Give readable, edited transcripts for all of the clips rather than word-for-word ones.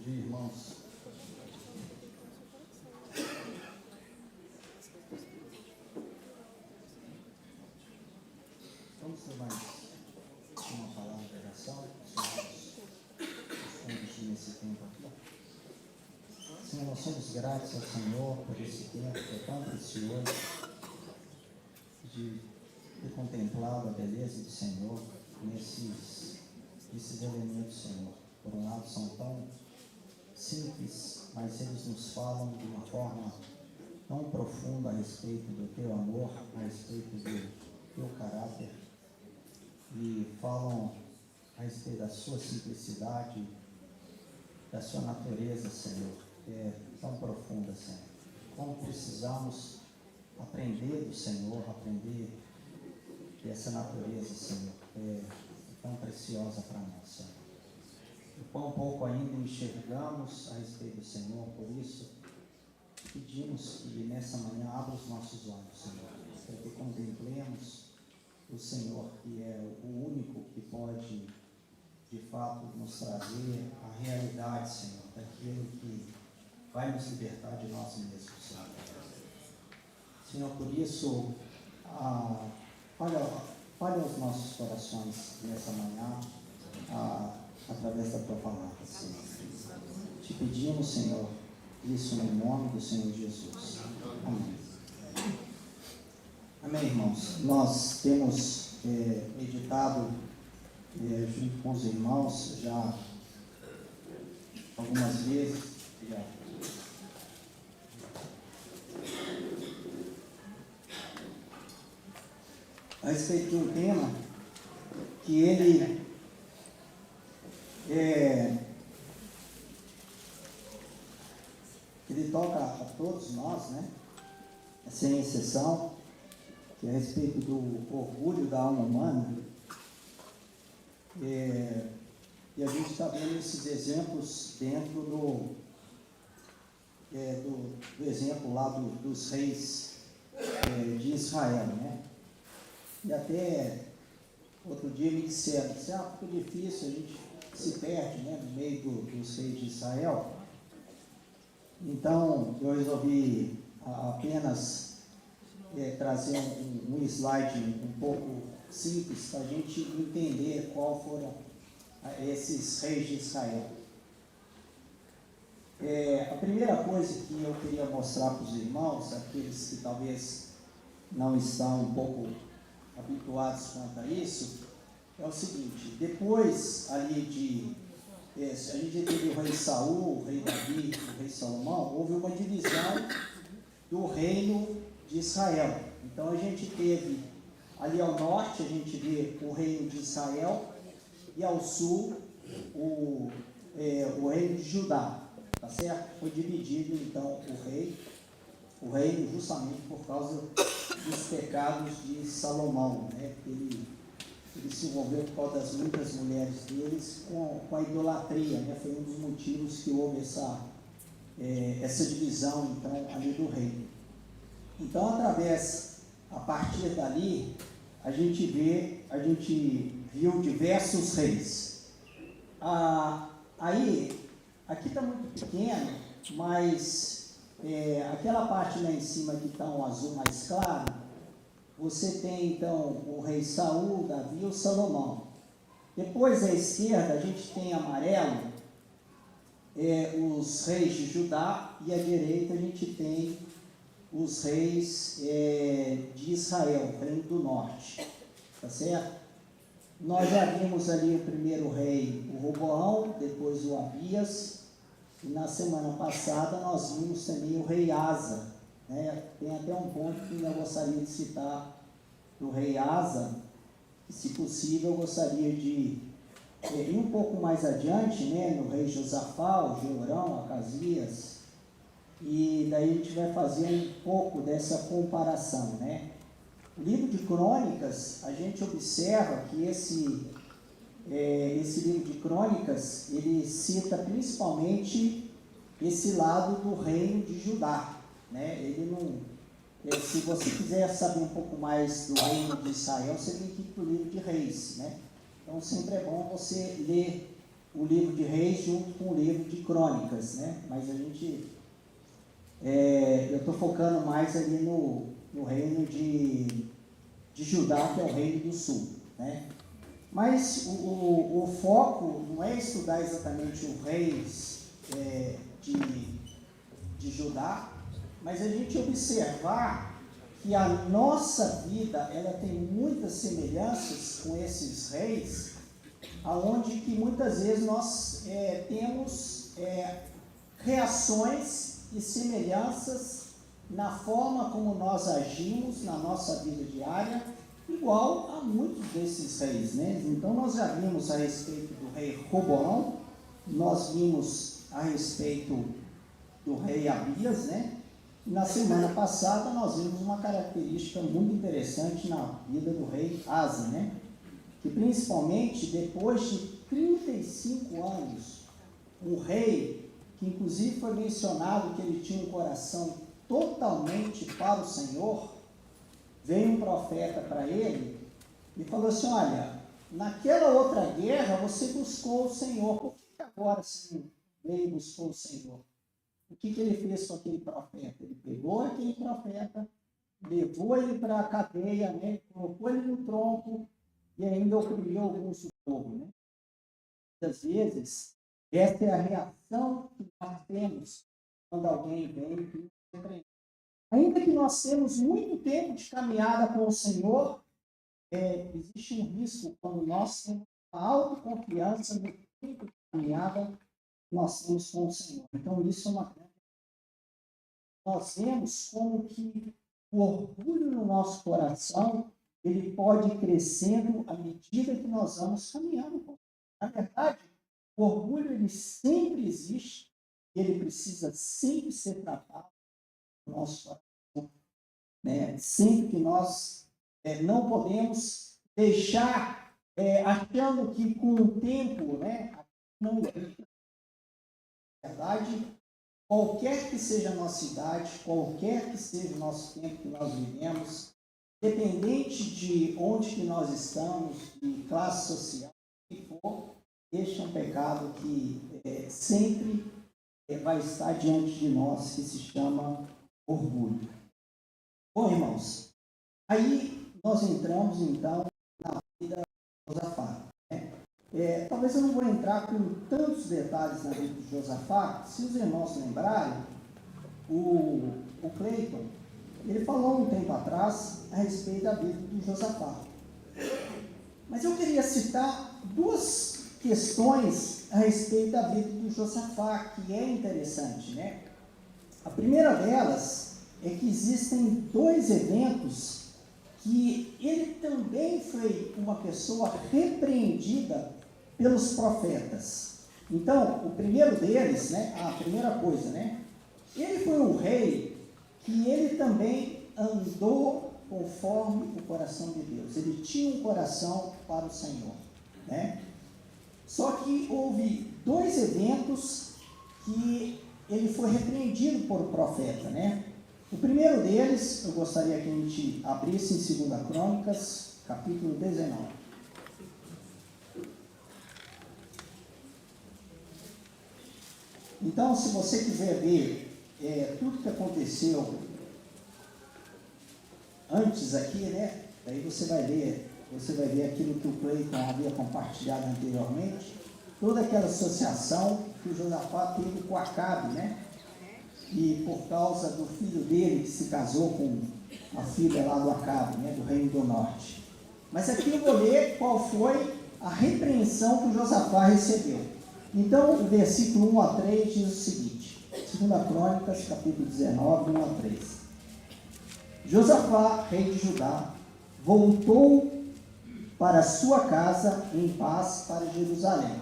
dia, irmãos. Vamos ter mais uma palavra de oração, estamos nesse tempo aqui. Senhor, nós somos gratos ao Senhor por esse tempo que é tão precioso, de ter contemplado a beleza do Senhor nesses elementos, Senhor. Por um lado são tão simples, mas eles nos falam de uma forma tão profunda a respeito do teu amor, a respeito do teu caráter, e falam a respeito da sua simplicidade, da sua natureza, Senhor, que é tão profunda, Senhor. Como precisamos aprender do Senhor, aprender dessa natureza, Senhor, que é tão preciosa para nós, Senhor. E quão pouco ainda enxergamos a respeito do Senhor, por isso pedimos que nessa manhã abra os nossos olhos, Senhor, para que contemplemos o Senhor, que é o único que pode, de fato, nos trazer a realidade, Senhor, daquilo que vai nos libertar de nós mesmos, Senhor. Senhor, por isso, fale aos nossos corações nessa manhã, através da tua palavra, Senhor. Te pedimos, Senhor, isso no nome do Senhor Jesus. Amém. Amém, irmãos. Nós temos meditado junto com os irmãos já algumas vezes. A respeito de um tema que ele toca a todos nós, né? Sem exceção, que é a respeito do orgulho da alma humana. E a gente está vendo esses exemplos dentro do exemplo lá dos reis de Israel, né? E até outro dia me disseram, fica difícil, a gente se perde, né, no meio dos reis de Israel. Então, eu resolvi apenas trazer um slide um pouco simples para a gente entender qual foram esses reis de Israel. A primeira coisa que eu queria mostrar para os irmãos, aqueles que talvez não estão um pouco habituados quanto a isso, é o seguinte: depois ali a gente teve o rei Saul, o rei Davi, o rei Salomão, houve uma divisão do reino de Israel. Então a gente teve ali ao norte, a gente vê o reino de Israel, e ao sul o reino de Judá, tá certo? Foi dividido então o reino justamente por causa dos pecados de Salomão, né? Ele se envolveu por causa das muitas mulheres deles com a idolatria, né? Foi um dos motivos que houve essa divisão então ali do reino. Então, a partir dali, a gente viu diversos reis. Aqui está muito pequeno, mas aquela parte lá em cima que está um azul mais claro, você tem então o rei Saul, Davi e o Salomão. Depois à esquerda a gente tem amarelo, os reis de Judá, e à direita a gente tem os reis de Israel, o reino do norte, tá certo? Nós já vimos ali o primeiro rei, o Roboão, depois o Abias, e na semana passada nós vimos também o rei Asa, né? Tem até um ponto que eu gostaria de citar do rei Asa, que, se possível, eu gostaria de ir um pouco mais adiante, né? No rei Josafá, o Jeorão, Acasias, e daí a gente vai fazer um pouco dessa comparação, né? O livro de Crônicas, a gente observa que esse livro de Crônicas, ele cita principalmente esse lado do reino de Judá, né? Ele não... Se você quiser saber um pouco mais do reino de Israel, você tem que ir para o livro de Reis, né? Então sempre é bom você ler o livro de Reis junto com o livro de Crônicas, né? Mas a gente, eu estou focando mais ali no reino de Judá, que é o reino do sul, né? Mas o foco não é estudar exatamente os reis de Judá, mas a gente observar que a nossa vida ela tem muitas semelhanças com esses reis, aonde que muitas vezes nós temos reações e semelhanças na forma como nós agimos na nossa vida diária, igual a muitos desses reis, né? Então nós já vimos a respeito do rei Roboão, nós vimos a respeito do rei Abias, né? Na semana passada nós vimos uma característica muito interessante na vida do rei Asa, né? Que principalmente depois de 35 anos, um rei que inclusive foi mencionado que ele tinha um coração totalmente para o Senhor, veio um profeta para ele e falou assim: olha, naquela outra guerra você buscou o Senhor, por que agora você veio e buscou o Senhor? O que ele fez com aquele profeta? Ele pegou aquele profeta, levou ele para a cadeia, né? Colocou ele no tronco e ainda oprimiu alguns do povo, né? Muitas vezes, essa é a reação que nós temos quando alguém vem e nos repreende. Ainda que nós temos muito tempo de caminhada com o Senhor, existe um risco quando nós temos uma autoconfiança no tempo de caminhada que nós temos com o Senhor. Então, isso é uma grande. Nós vemos como que o orgulho no nosso coração, ele pode ir crescendo à medida que nós vamos caminhando com o Senhor. Na verdade, o orgulho, ele sempre existe e ele precisa sempre ser tratado no nosso coração, né? Sempre que nós não podemos deixar achando que com o tempo, né, não existe. Na verdade, qualquer que seja a nossa idade, qualquer que seja o nosso tempo que nós vivemos, independente de onde que nós estamos, de classe social, que for, este é um pecado que sempre vai estar diante de nós, que se chama orgulho. Bom, irmãos, aí nós entramos então na vida de Josafá, né? Talvez eu não vou entrar com tantos detalhes na vida de Josafá. Se os irmãos lembrarem, o Cleiton, ele falou um tempo atrás a respeito da vida de Josafá. Mas eu queria citar duas questões a respeito da vida de Josafá, que é interessante, né? A primeira delas é que existem dois eventos que ele também foi uma pessoa repreendida pelos profetas. Então, o primeiro deles, né, a primeira coisa, né, ele foi um rei que ele também andou conforme o coração de Deus. Ele tinha um coração para o Senhor, né? Só que houve dois eventos que ele foi repreendido por o profeta, né? O primeiro deles, eu gostaria que a gente abrisse em 2 Crônicas, capítulo 19. Então, se você quiser ver tudo que aconteceu antes aqui, né? Aí você vai ver aquilo que o Cleiton havia compartilhado anteriormente, toda aquela associação que o Josafá teve com Acabe, né? E por causa do filho dele que se casou com a filha lá do Acabe, né? Do Reino do Norte. Mas aqui eu vou ler qual foi a repreensão que o Josafá recebeu. Então, o versículo 1 a 3 diz o seguinte, 2 Crônicas, capítulo 19, 1 a 3. Josafá, rei de Judá, voltou para sua casa em paz para Jerusalém.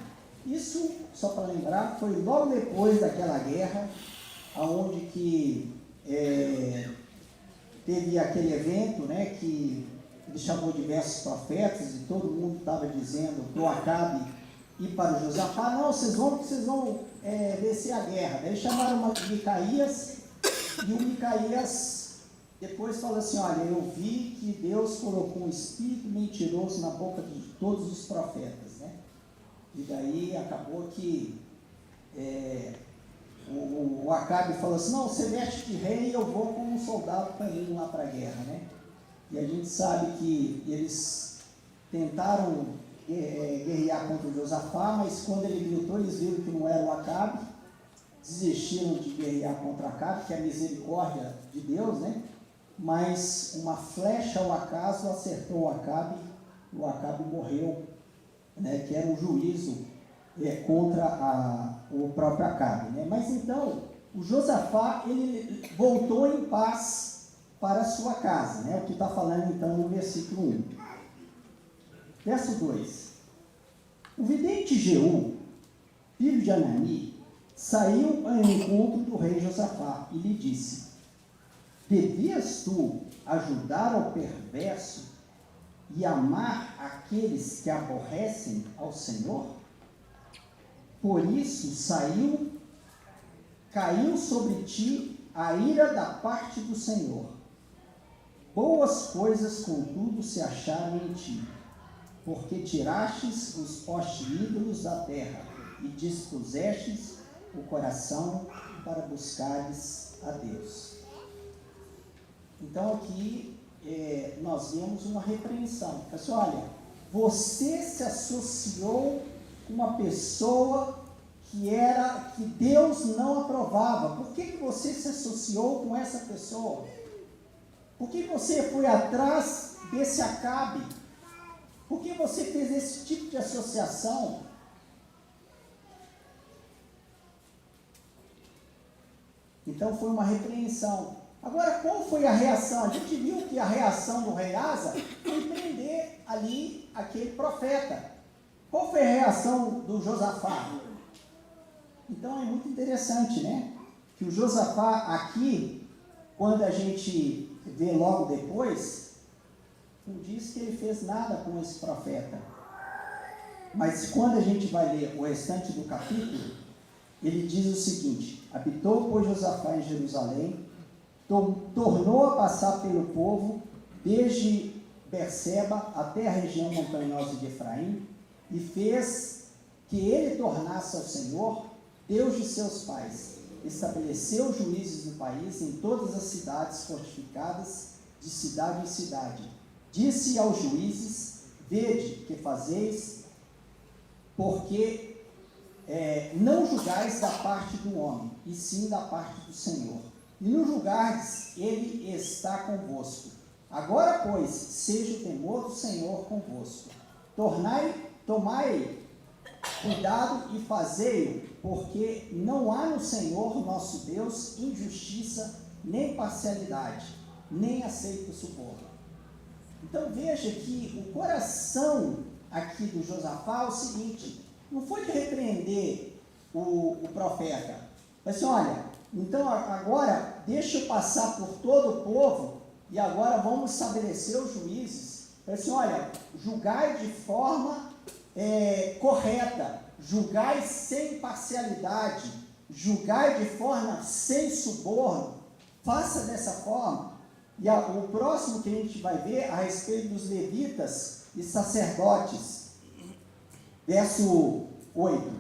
Isso, só para lembrar, foi logo depois daquela guerra, onde que teve aquele evento, né, que ele chamou diversos profetas e todo mundo estava dizendo para o Acabe ir para o Josafá: não, vocês vão vencer a guerra. Daí chamaram Micaías, e o Micaías depois falou assim: olha, eu vi que Deus colocou um espírito mentiroso na boca de todos os profetas, né? E daí acabou que o Acabe falou assim, não, você veste de rei e eu vou como um soldado comum lá para a guerra, né? E a gente sabe que eles tentaram guerrear contra o Josafá, mas quando ele gritou, eles viram que não era o Acabe, desistiram de guerrear contra Acabe, que é a misericórdia de Deus, né? Mas uma flecha ao acaso acertou o Acabe morreu, né? Que era um juízo contra o próprio Acabe, né? Mas então, o Josafá, ele voltou em paz para a sua casa, né? O que está falando então no versículo 1. Verso 2. O vidente Jeú, filho de Anani, saiu ao encontro do rei Josafá e lhe disse, devias tu ajudar ao perverso e amar aqueles que aborrecem ao Senhor? Por isso caiu sobre ti a ira da parte do Senhor. Boas coisas, contudo, se acharam em ti, porque tirastes os postes ídolos da terra e dispusestes o coração para buscares a Deus. Então aqui nós vemos uma repreensão. Pessoal, olha, você se associou com uma pessoa que Deus não aprovava. Por que você se associou com essa pessoa? Por que você foi atrás desse Acabe? Por que você fez esse tipo de associação? Então foi uma repreensão. Agora, qual foi a reação? A gente viu que a reação do rei Asa foi prender ali aquele profeta. Qual foi a reação do Josafá? Então é muito interessante, né? Que o Josafá aqui, quando a gente vê logo depois, não diz que ele fez nada com esse profeta. Mas quando a gente vai ler o restante do capítulo, ele diz o seguinte: habitou, pois, Josafá em Jerusalém, tornou a passar pelo povo, desde Berseba até a região montanhosa de Efraim, e fez que ele tornasse ao Senhor, Deus de seus pais. Estabeleceu juízes no país, em todas as cidades fortificadas, de cidade em cidade. Disse aos juízes: vede que fazeis, porque não julgais da parte do homem, e sim da parte do Senhor. E no julgardes, ele está convosco. Agora, pois, seja o temor do Senhor convosco. Tomai cuidado e fazei-o, porque não há no Senhor nosso Deus injustiça, nem parcialidade, nem aceita suborno. Então veja que o coração aqui do Josafá é o seguinte: não foi de repreender o profeta, mas assim, olha, então agora deixa eu passar por todo o povo e agora vamos estabelecer os juízes. Assim, olha, julgai de forma correta, julgai sem parcialidade, julgai de forma sem suborno, faça dessa forma. E o próximo que a gente vai ver a respeito dos levitas e sacerdotes, verso 8.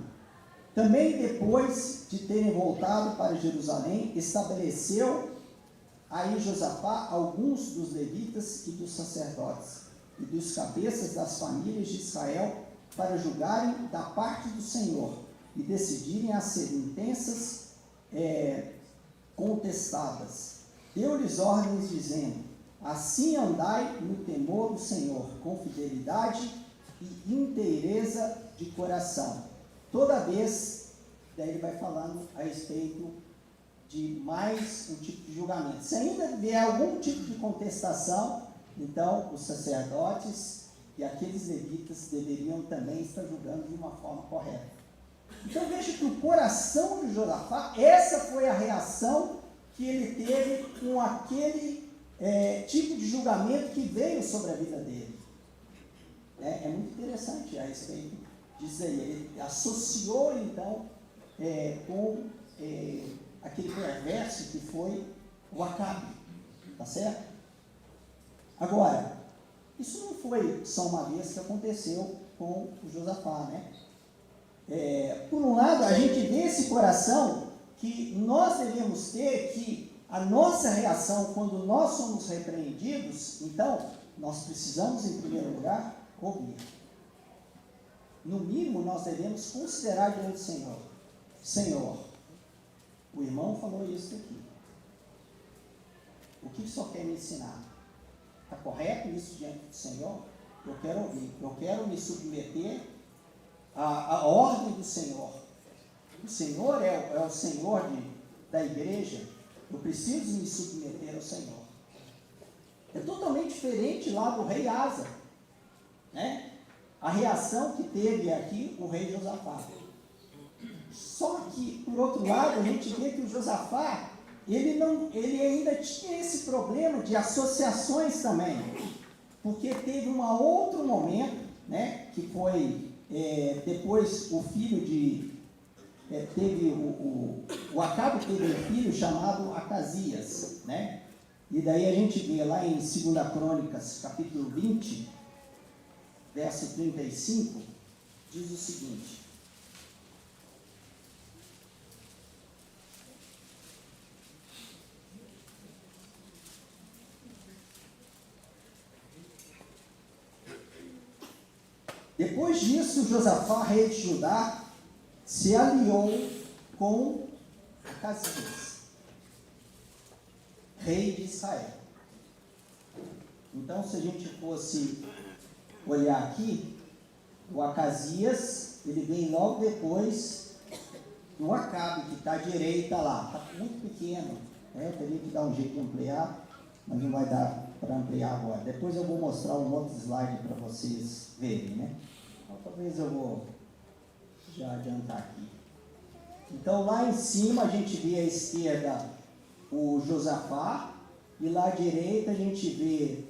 Também depois de terem voltado para Jerusalém, estabeleceu aí Josafá alguns dos levitas e dos sacerdotes e dos cabeças das famílias de Israel para julgarem da parte do Senhor e decidirem as sentenças contestadas. Deu-lhes ordens dizendo: assim andai no temor do Senhor, com fidelidade e inteireza de coração. Toda vez, daí ele vai falando a respeito de mais um tipo de julgamento. Se ainda vier algum tipo de contestação, então os sacerdotes e aqueles levitas deveriam também estar julgando de uma forma correta. Então veja que o coração de Josafá, essa foi a reação que ele teve com aquele tipo de julgamento que veio sobre a vida dele. É muito interessante a respeito disso aí. Ele associou então com aquele perverso que foi o Acabe, tá certo? Agora, isso não foi só uma vez que aconteceu com o Josafá, né? por um lado, a gente vê esse coração que nós devemos ter, que a nossa reação quando nós somos repreendidos, então, nós precisamos, em primeiro lugar, ouvir. No mínimo, nós devemos considerar diante do Senhor. Senhor, o irmão falou isso aqui. O que o Senhor quer me ensinar? Está correto isso diante do Senhor? Eu quero ouvir. Eu quero me submeter à ordem do Senhor. O Senhor é o Senhor da igreja. Eu preciso me submeter ao Senhor. É totalmente diferente lá do rei Asa, né? A reação que teve aqui o rei Josafá. Só que, por outro lado, a gente vê que o Josafá, ele ainda tinha esse problema de associações também, porque teve um outro momento, né, que foi, depois o filho o Acabe teve um filho chamado Acasias, né? E daí a gente vê lá em 2 Crônicas, capítulo 20, verso 35, diz o seguinte: depois disso, Josafá, rei de Judá, se aliou com Acasias, rei de Israel. Então, se a gente fosse olhar aqui, o Acasias, ele vem logo depois do Acabe, que está à direita lá, está muito pequeno, né? Eu teria que dar um jeito de ampliar, mas não vai dar para ampliar agora. Depois eu vou mostrar um outro slide para vocês verem, né? Então, talvez eu vou já adiantar aqui. Então, lá em cima a gente vê à esquerda o Josafá, e lá à direita a gente vê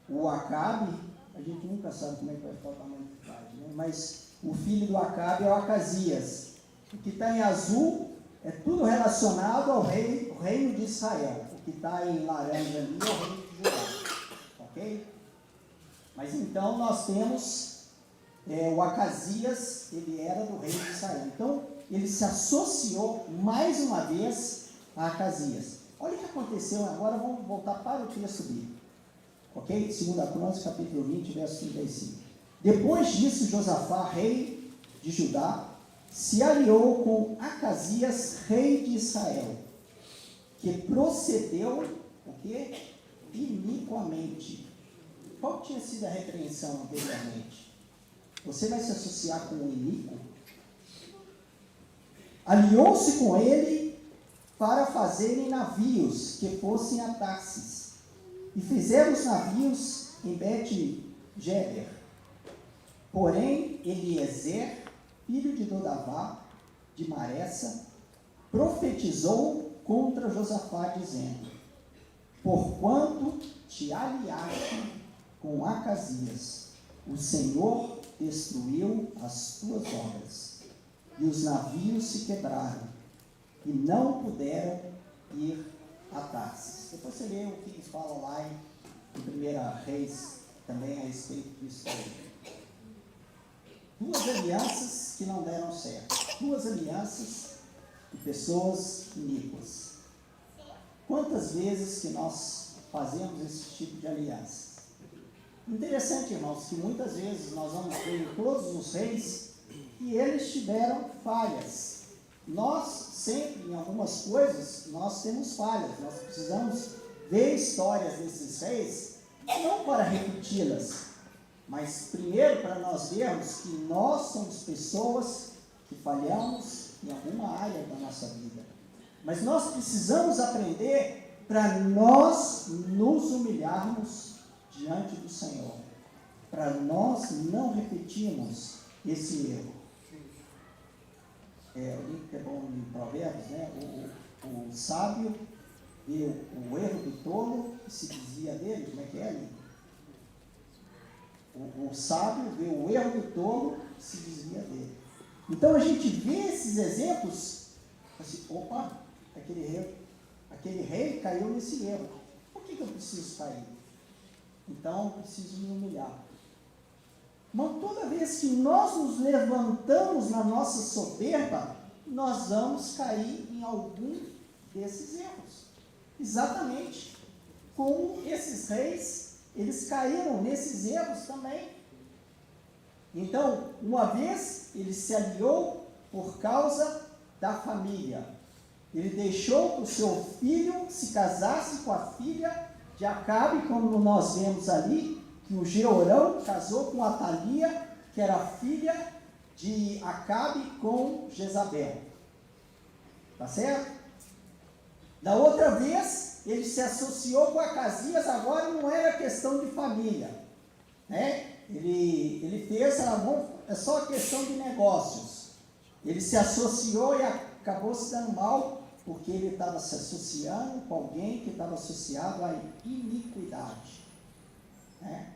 o Acabe. A gente nunca sabe como é que vai ficar o tamanho do slide, né? Mas o filho do Acabe é o Acasias. O que está em azul é tudo relacionado ao reino de Israel. O que está em laranja ali é o reino de Judá. Ok? Mas então nós temos o Acasias, ele era do reino de Israel. Então ele se associou mais uma vez a Acasias. Olha o que aconteceu agora, vamos voltar para o texto bíblico. Ok? 2 Crônicas, capítulo 20, verso 35. Depois disso, Josafá, rei de Judá, se aliou com Acasias, rei de Israel, que procedeu, o quê? Iniquamente. Qual tinha sido a repreensão anteriormente? Você vai se associar com o iníquo? Aliou-se com ele para fazerem navios que fossem a Tarsis, e fizeram os navios em Bet-Jeber. Porém, Eliezer, filho de Dodavá, de Maressa, profetizou contra Josafá, dizendo: porquanto te aliaste com Acasias, o Senhor destruiu as tuas obras, e os navios se quebraram, e não puderam ir a Tarsis. Depois você lê o que eles falam lá em 1 Reis, também a respeito disso aí. Duas alianças que não deram certo. Duas alianças de pessoas iníquas. Quantas vezes que nós fazemos esse tipo de aliança? Interessante, irmãos, que muitas vezes nós vamos ver em todos os reis que eles tiveram falhas. Nós sempre, em algumas coisas, nós temos falhas. Nós precisamos ver histórias desses reis, não para repeti-las, mas primeiro para nós vermos que nós somos pessoas que falhamos em alguma área da nossa vida. Mas nós precisamos aprender para nós nos humilharmos diante do Senhor, para nós não repetirmos esse erro. O livro que é bom em Provérbios, né? O sábio vê o erro do tolo e se desvia dele. Como é que é ali? O sábio vê o erro do tolo e se desvia dele. Então a gente vê esses exemplos, assim, opa, aquele rei caiu nesse erro. Por que eu preciso cair? Então eu preciso me humilhar. Mas toda vez que nós nos levantamos na nossa soberba, nós vamos cair em algum desses erros. Exatamente como esses reis, eles caíram nesses erros também. Então, uma vez, ele se aliou por causa da família. Ele deixou que o seu filho se casasse com a filha de Acabe, como nós vemos ali, que o Jeorão casou com Atalia, que era filha de Acabe com Jezabel. Tá certo? Da outra vez, ele se associou com Acasias, agora não era questão de família, né? Ele fez, é só questão de negócios. Ele se associou e acabou se dando mal, porque ele estava se associando com alguém que estava associado à iniquidade. Né?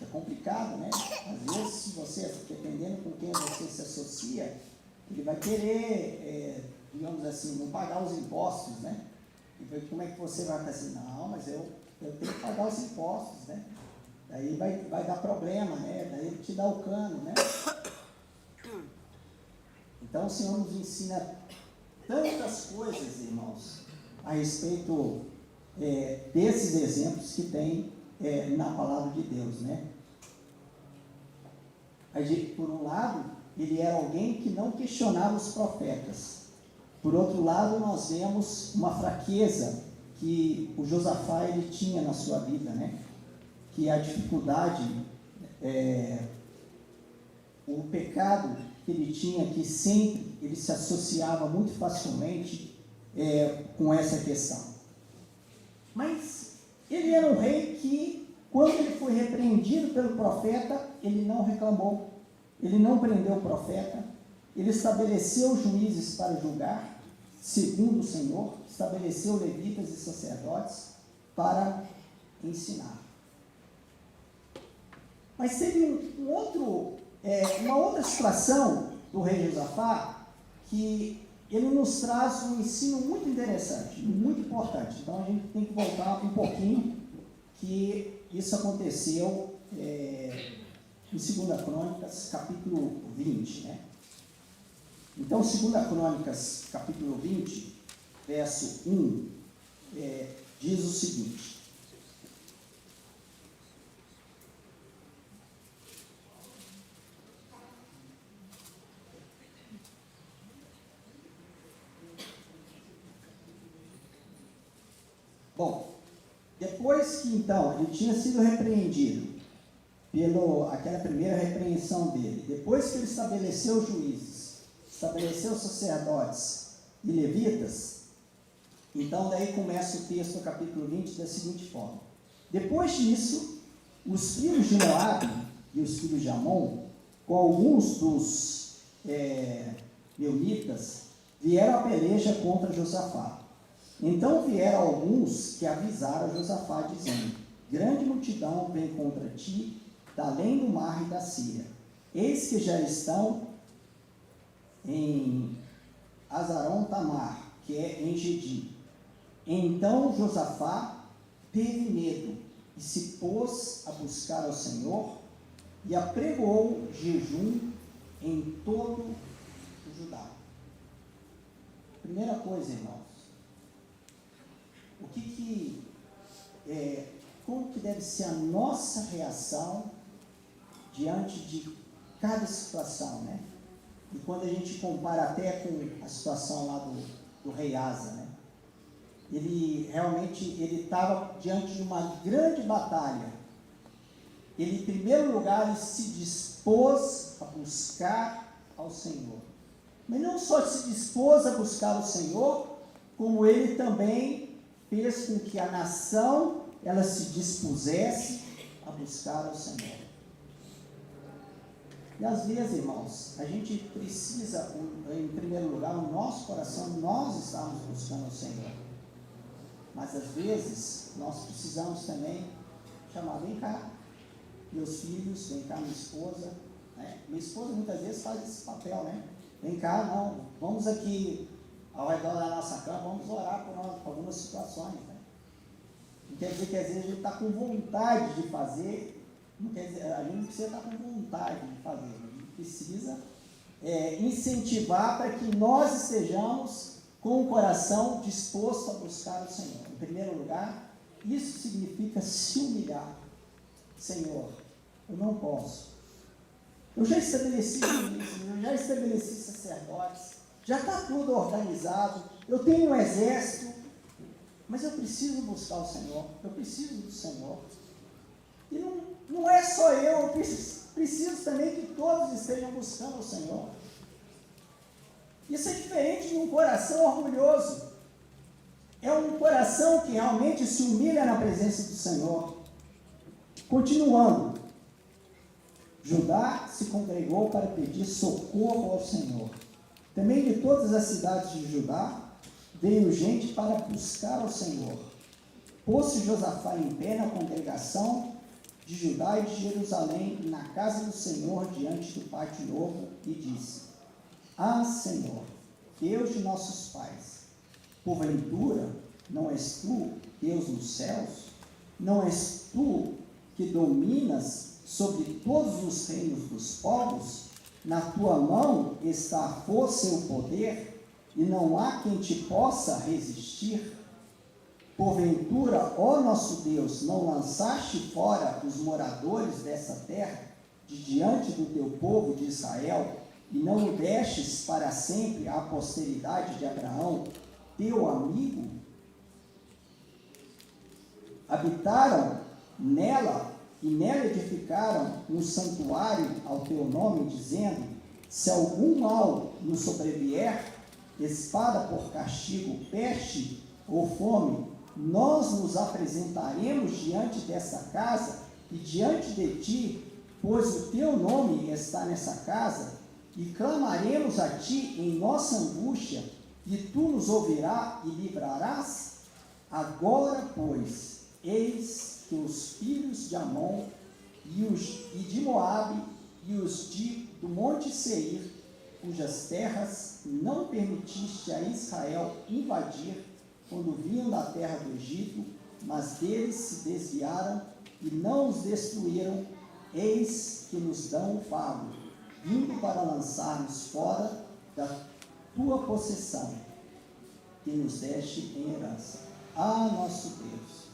É complicado, né? Às vezes, se você, dependendo com quem você se associa, ele vai querer, digamos assim, não pagar os impostos, né? E como é que você vai fazer assim? Não, mas eu tenho que pagar os impostos, né? Daí vai dar problema, né? Daí ele te dá o cano, né? Então o Senhor nos ensina tantas coisas, irmãos, a respeito desses exemplos que tem na palavra de Deus, né? Por um lado, ele era alguém que não questionava os profetas. Por outro lado, nós vemos uma fraqueza que o Josafá ele tinha na sua vida, né? Que a dificuldade, o pecado que ele tinha, que sempre ele se associava muito facilmente com essa questão. Mas ele era um rei que, quando ele foi repreendido pelo profeta, ele não reclamou, ele não prendeu o profeta, ele estabeleceu juízes para julgar, segundo o Senhor, estabeleceu levitas e sacerdotes para ensinar. Mas teve uma outra situação do rei Josafá que ele nos traz um ensino muito interessante, muito importante. Então a gente tem que voltar um pouquinho, que isso aconteceu em 2 Crônicas, capítulo 20. Né? Então, 2 Crônicas, capítulo 20, verso 1, diz o seguinte: Bom, depois que então ele tinha sido repreendido aquela primeira repreensão dele, depois que ele estabeleceu juízes, estabeleceu sacerdotes e levitas, então daí começa o texto, capítulo 20, da seguinte forma: depois disso, os filhos de Moabe e os filhos de Amon, com alguns dos meunitas, vieram à peleja contra Josafá. Então vieram alguns que avisaram Josafá, dizendo: grande multidão vem contra ti, da além do mar e da Síria. Eis que já estão em Azaron Tamar, que é em Gedi. Então Josafá teve medo e se pôs a buscar ao Senhor e apregoou jejum em todo o Judá. Primeira coisa, irmãos, como que deve ser a nossa reação diante de cada situação, né? E quando a gente compara até com a situação lá do rei Asa, né? Ele estava diante de uma grande batalha. Ele, em primeiro lugar, ele se dispôs a buscar ao Senhor. Mas não só se dispôs a buscar o Senhor, como ele também fez com que a nação ela se dispusesse a buscar ao Senhor. E às vezes, irmãos, a gente precisa, em primeiro lugar, no nosso coração, nós estamos buscando ao Senhor. Mas às vezes, nós precisamos também chamar: vem cá, meus filhos, vem cá, minha esposa. Né? Minha esposa muitas vezes faz esse papel, né? Vem cá, não, vamos aqui ao redor da nossa cama, vamos orar por algumas situações. Né? Não quer dizer que às vezes a gente está com vontade de fazer, Não quer dizer, a gente não precisa estar com vontade de fazer, a gente precisa incentivar para que nós estejamos com o coração disposto a buscar o Senhor. Em primeiro lugar, isso significa se humilhar. Senhor, eu não posso. Eu já estabeleci juízes, eu já estabeleci sacerdotes, já está tudo organizado, eu tenho um exército, mas eu preciso buscar o Senhor, eu preciso do Senhor. E não é só eu preciso também que todos estejam buscando o Senhor. Isso é diferente de um coração orgulhoso. É um coração que realmente se humilha na presença do Senhor. Continuando, Judá se congregou para pedir socorro ao Senhor. Também de todas as cidades de Judá veio gente para buscar ao Senhor. Pôs-se Josafá em pé na congregação de Judá e de Jerusalém, na casa do Senhor, diante do pátio novo, e disse: Ah, Senhor, Deus de nossos pais, porventura não és tu, Deus nos céus? Não és tu que dominas sobre todos os reinos dos povos? Na tua mão está a força e o poder, e não há quem te possa resistir. Porventura, ó nosso Deus, não lançaste fora os moradores dessa terra, de diante do teu povo de Israel, e não o destes para sempre à posteridade de Abraão, teu amigo? Habitaram nela, e nela edificaram um santuário ao teu nome, dizendo: se algum mal nos sobrevier, espada por castigo, peste ou fome, nós nos apresentaremos diante dessa casa e diante de ti, pois o teu nome está nessa casa, e clamaremos a ti em nossa angústia, e tu nos ouvirás e livrarás? Agora, pois, eis que os filhos de Amon e de Moabe e os do monte Seir, cujas terras não permitiste a Israel invadir quando vinham da terra do Egito, mas deles se desviaram e não os destruíram, eis que nos dão o pago, vindo para lançar-nos fora da tua possessão, que nos deste em herança. Ah, nosso Deus,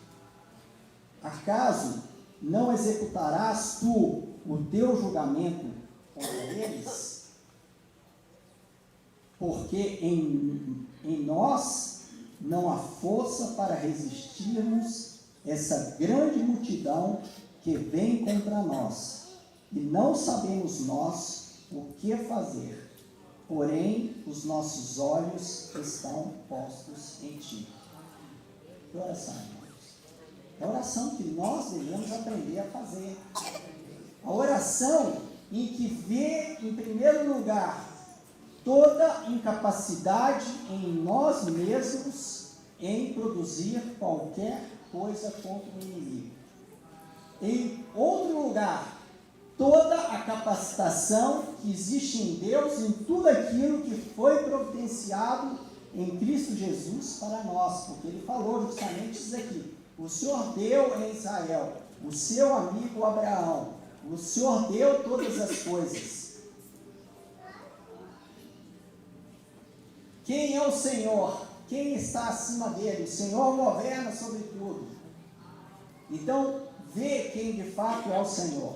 acaso não executarás tu o teu julgamento contra eles? Porque em nós não há força para resistirmos essa grande multidão que vem contra nós, e não sabemos nós o que fazer, porém os nossos olhos estão postos em ti. Que oração, irmãos? É a oração que nós devemos aprender a fazer. A oração em que vê, em primeiro lugar, toda incapacidade em nós mesmos em produzir qualquer coisa contra o inimigo. Em outro lugar, toda a capacitação que existe em Deus em tudo aquilo que foi providenciado em Cristo Jesus para nós, porque ele falou justamente isso aqui: o Senhor deu em Israel, o seu amigo Abraão, o Senhor deu todas as coisas. Quem é o Senhor? Quem está acima dele? O Senhor governa sobre tudo. Então, vê quem de fato é o Senhor.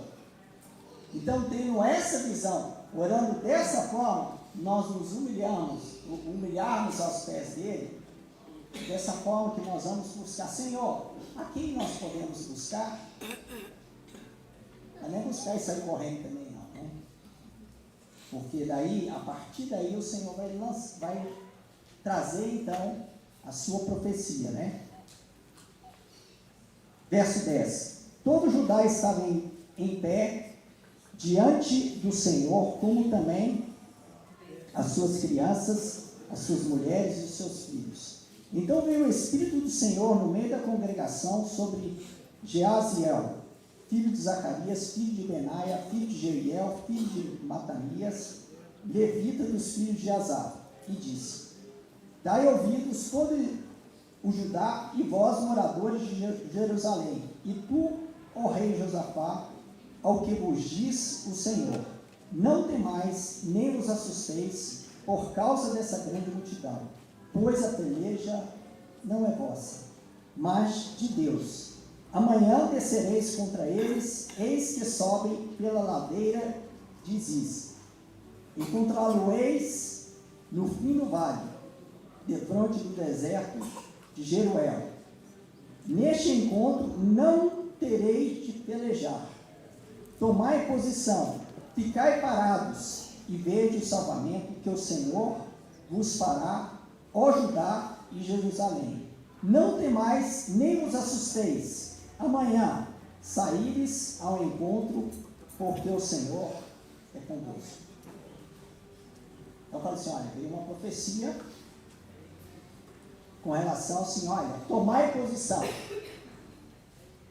Então, tendo essa visão, orando dessa forma, nós nos humilharmos aos pés dele, dessa forma que nós vamos buscar: Senhor, a quem nós podemos buscar? Não é buscar e sair correndo também, não, né? Porque daí, a partir daí, o Senhor vai trazer então a sua profecia, né? Verso 10: todo Judá estava em pé diante do Senhor, como também as suas crianças, as suas mulheres e os seus filhos. Então veio o Espírito do Senhor no meio da congregação sobre Jeaziel, filho de Zacarias, filho de Benaia, filho de Jeiel, filho de Matanias, levita dos filhos de Asaf, e disse: dai ouvidos todo o Judá e vós, moradores de Jerusalém, e tu, ó rei Josafá, ao que vos diz o Senhor. Não temais, nem vos assusteis por causa dessa grande multidão, pois a peleja não é vossa, mas de Deus. Amanhã descereis contra eles, eis que sobem pela ladeira de Ziz. Encontrá-lo-eis no fim do vale, defronte do deserto de Jeruel. Neste encontro não tereis de pelejar. Tomai posição, ficai parados e vede o salvamento que o Senhor vos fará, ó Judá e Jerusalém. Não temais, nem vos assusteis. Amanhã saíres ao encontro, porque o Senhor é convosco. Então fala assim, olha, veio uma profecia com relação assim, olha, tomai posição.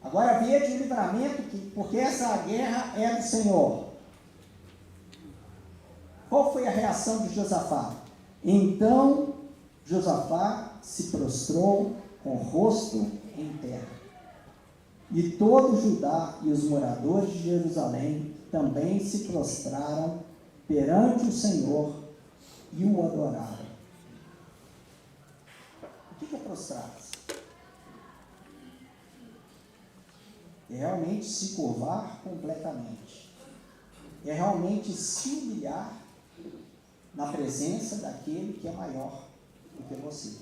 Agora vede o livramento, porque essa guerra é do Senhor. Qual foi a reação de Josafá? Então Josafá se prostrou com o rosto em terra. E todo Judá e os moradores de Jerusalém também se prostraram perante o Senhor e o adoraram. O que é prostrar-se? É realmente se curvar completamente. É realmente se humilhar na presença daquele que é maior do que você.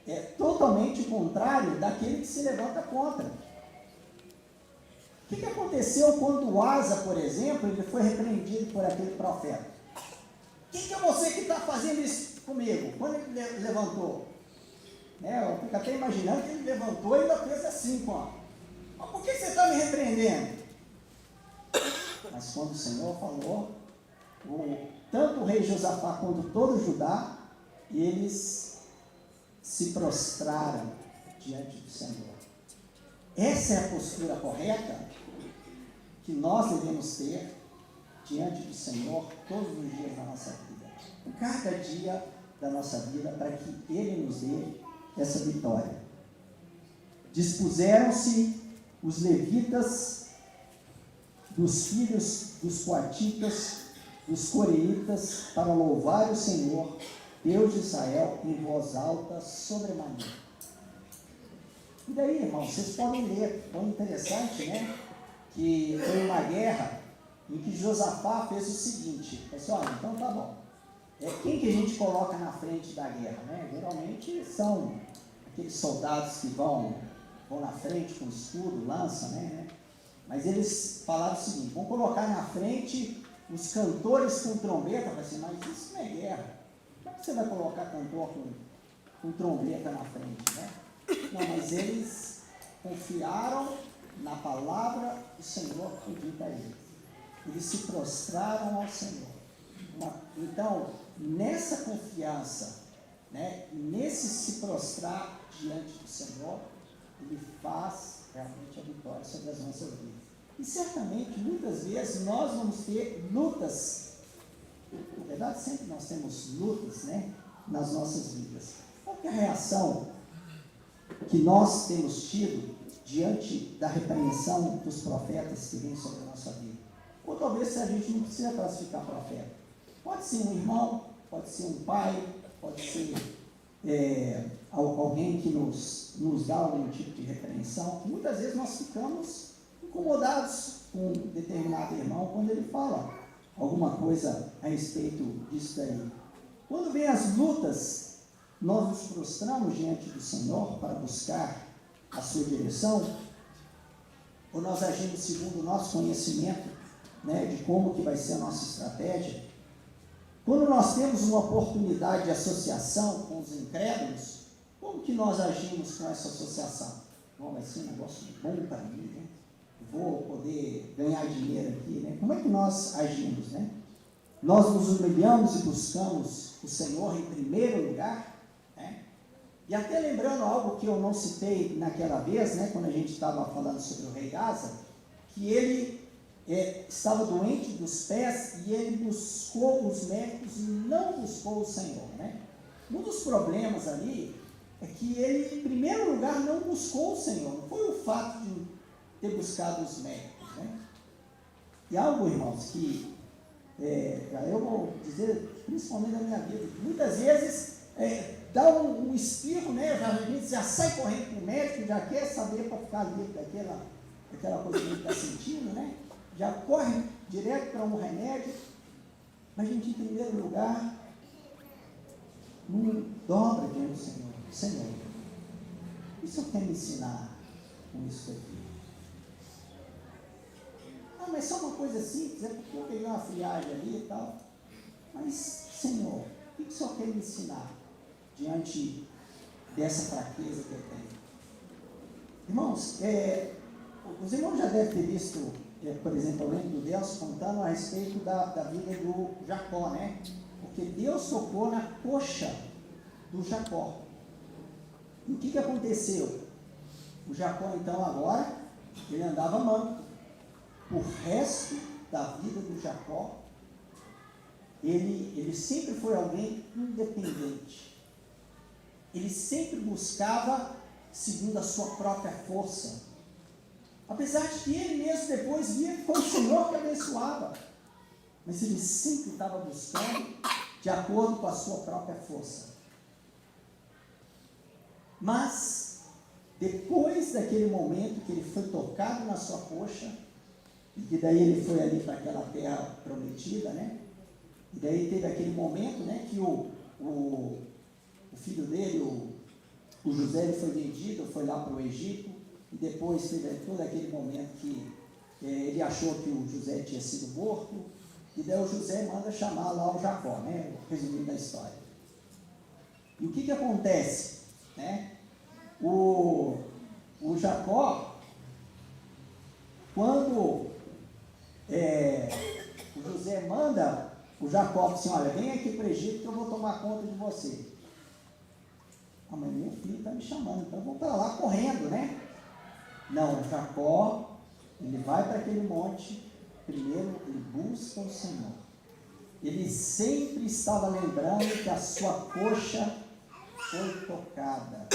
É totalmente o contrário daquele que se levanta contra. O que aconteceu quando o Asa, por exemplo, ele foi repreendido por aquele profeta? Quem que é você que está fazendo isso comigo? Quando ele levantou? Eu fico até imaginando que ele levantou e ainda fez assim, mas por que você está me repreendendo? Mas quando o Senhor falou, tanto o rei Josafá quanto todo Judá, eles se prostraram diante do Senhor. Essa é a postura correta que nós devemos ter diante do Senhor todos os dias da nossa vida. Cada dia da nossa vida, para que Ele nos dê essa vitória. Dispuseram-se os levitas, dos filhos dos coatitas, dos coreitas, para louvar o Senhor, Deus de Israel, em voz alta, sobremaneira. E daí, irmãos, vocês podem ler, foi interessante, né? Que foi uma guerra em que Josafá fez o seguinte, pessoal, então tá bom. Quem que a gente coloca na frente da guerra, né? Geralmente são aqueles soldados que vão na frente com escudo, lança, né? Mas eles falaram o seguinte, vamos colocar na frente os cantores com trombeta. Eu falei assim, mas isso não é guerra. Como é que você vai colocar cantor com trombeta na frente, né? Não, mas eles confiaram na palavra do Senhor que dita a eles. Eles se prostraram ao Senhor. Então, nessa confiança, né, nesse se prostrar diante do Senhor, Ele faz realmente a vitória sobre as nossas vidas. E certamente, muitas vezes, nós vamos ter lutas. Na verdade, sempre nós temos lutas, né, nas nossas vidas. Qual que é a reação que nós temos tido diante da repreensão dos profetas que vêm sobre a nossa vida? Ou talvez se a gente não precisa classificar profeta. Pode ser um irmão, pode ser um pai, pode ser alguém que nos dá algum tipo de repreensão. Muitas vezes nós ficamos incomodados com um determinado irmão quando ele fala alguma coisa a respeito disso daí. Quando vem as lutas, nós nos prostramos diante do Senhor para buscar a sua direção, ou nós agimos segundo o nosso conhecimento, né, de como que vai ser a nossa estratégia. Quando nós temos uma oportunidade de associação com os incrédulos, como que nós agimos com essa associação? Bom, vai ser um negócio bom para mim, né? Vou poder ganhar dinheiro aqui, né? Como é que nós agimos, né? Nós nos humilhamos e buscamos o Senhor em primeiro lugar, né? E até lembrando algo que eu não citei naquela vez, né, quando a gente estava falando sobre o rei Asa, que ele estava doente dos pés e ele buscou os médicos e não buscou o Senhor, né? Um dos problemas ali é que ele, em primeiro lugar, não buscou o Senhor. Não foi o fato de ter buscado os médicos, né? E algo, irmãos, que eu vou dizer, principalmente na minha vida, muitas vezes dá um espirro, né? A gente já sai correndo para o médico, já quer saber para ficar livre daquela coisa que a gente está sentindo, né? Já corre direto para um remédio. Mas a gente, em primeiro lugar, não dobra diante do Senhor. Senhor, o que o Senhor quer me ensinar com isso aqui? Ah, mas só uma coisa simples, é porque eu peguei uma friagem ali e tal. Mas, Senhor, o que o Senhor quer me ensinar diante dessa fraqueza que eu tenho? Irmãos, os irmãos já devem ter visto, por exemplo, o reino de Deus contando a respeito da vida do Jacó, né? Porque Deus tocou na coxa do Jacó. E o que aconteceu? O Jacó, então, agora, ele andava manco. O resto da vida do Jacó, ele sempre foi alguém independente. Ele sempre buscava segundo a sua própria força. Apesar de que ele mesmo depois via que foi o Senhor que abençoava. Mas ele sempre estava buscando de acordo com a sua própria força. Mas, depois daquele momento que ele foi tocado na sua coxa, e que daí ele foi ali para aquela terra prometida, né? E daí teve aquele momento, né, que o filho dele, o José, ele foi vendido, foi lá para o Egito, e depois teve todo aquele momento que ele achou que o José tinha sido morto, e daí o José manda chamar lá o Jacó, né, resumindo a história. E o que acontece, né? O Jacó, quando o José manda o Jacó assim, olha, vem aqui para o Egito que eu vou tomar conta de você. Ah, mas meu filho está me chamando, então eu vou para lá correndo, né? Não, Jacó, ele vai para aquele monte, primeiro ele busca o Senhor. Ele sempre estava lembrando que a sua coxa foi tocada.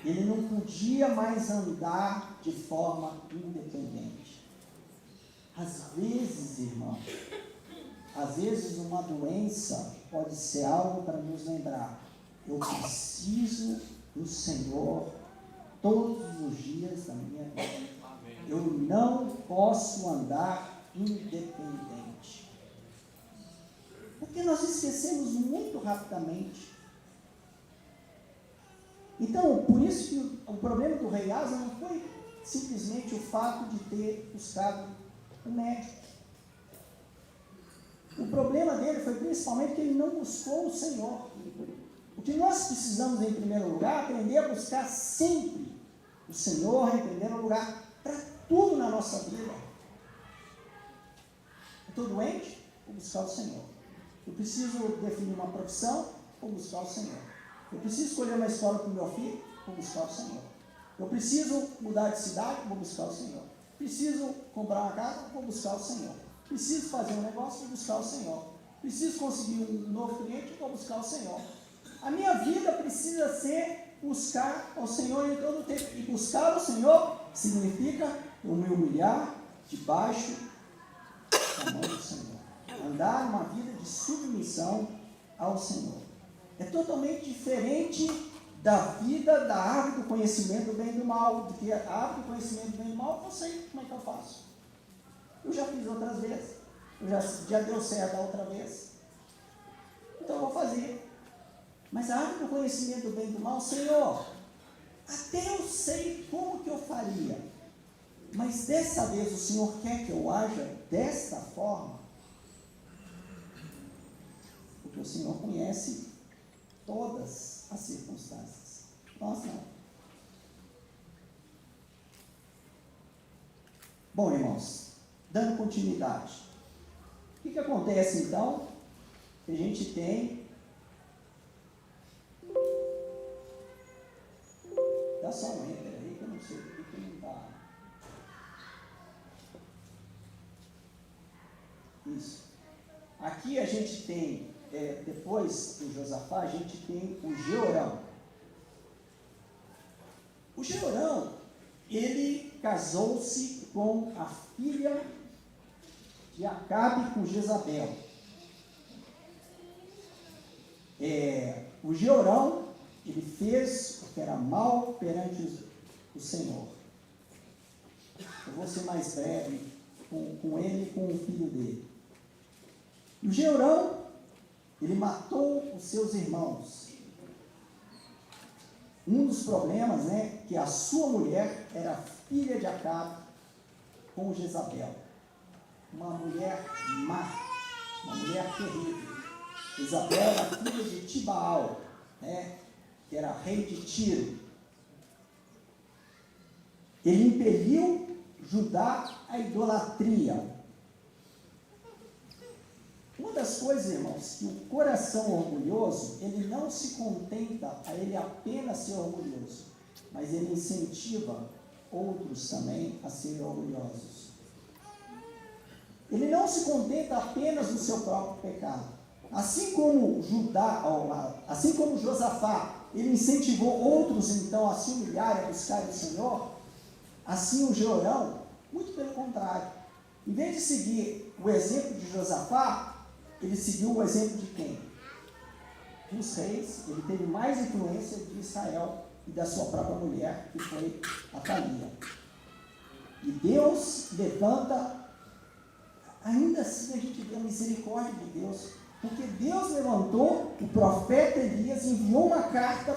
Ele não podia mais andar de forma independente. Às vezes, irmão, às vezes uma doença pode ser algo para nos lembrar. Eu preciso do Senhor todos os dias da minha vida. Eu não posso andar independente. Porque nós esquecemos muito rapidamente. Então, por isso que o problema do rei Asa não foi simplesmente o fato de ter buscado o médico. O problema dele foi principalmente que ele não buscou o Senhor. O que nós precisamos, em primeiro lugar, aprender a buscar sempre o Senhor, em primeiro lugar, para tudo na nossa vida. Eu estou doente? Vou buscar o Senhor. Eu preciso definir uma profissão? Vou buscar o Senhor. Eu preciso escolher uma escola para o meu filho? Vou buscar o Senhor. Eu preciso mudar de cidade? Vou buscar o Senhor. Preciso comprar uma casa? Vou buscar o Senhor. Preciso fazer um negócio? Vou buscar o Senhor. Preciso conseguir um novo cliente? Vou buscar o Senhor. A minha vida precisa ser buscar ao Senhor em todo o tempo. E buscar o Senhor significa eu me humilhar debaixo da mão do Senhor. Andar uma vida de submissão ao Senhor. É totalmente diferente da vida da árvore do conhecimento do bem e do mal. Porque a árvore do conhecimento do bem e do mal, eu sei como é que eu faço. Eu já fiz outras vezes. Já deu certo a outra vez. Então eu vou fazer. Mas a árvore do conhecimento do bem e do mal, Senhor, até eu sei como que eu faria. Mas dessa vez o Senhor quer que eu haja desta forma? Porque o Senhor conhece todas as circunstâncias. Nós não. Bom, irmãos, dando continuidade. O que acontece então? Que a gente tem... Dá só um enter aí, que eu não sei porque que não está... Isso. Aqui a gente tem, depois do Josafá, a gente tem o Jeorão. O Jeorão, ele casou-se com a filha de Acabe com Jezabel. O Jeorão, ele fez o que era mal perante o Senhor. Eu vou ser mais breve com ele e com o filho dele. E o Jeorão, ele matou os seus irmãos. Um dos problemas, que a sua mulher era filha de Acabe com Jezabel. Uma mulher má, uma mulher terrível. Jezabel era filha de Tibaal, que era rei de Tiro. Ele impeliu Judá à idolatria. Uma das coisas, irmãos, que o coração orgulhoso, ele não se contenta a ele apenas ser orgulhoso, mas ele incentiva outros também a serem orgulhosos. Ele não se contenta apenas no seu próprio pecado. Assim como Josafá, ele incentivou outros então a se humilharem, a buscar o Senhor, assim o Jeorão, muito pelo contrário. Em vez de seguir o exemplo de Josafá, ele seguiu o exemplo de quem? Dos reis. Ele teve mais influência de Israel e da sua própria mulher, que foi Atalia. E Deus levanta, ainda assim a gente vê a misericórdia de Deus, porque Deus levantou o profeta Elias, enviou uma carta,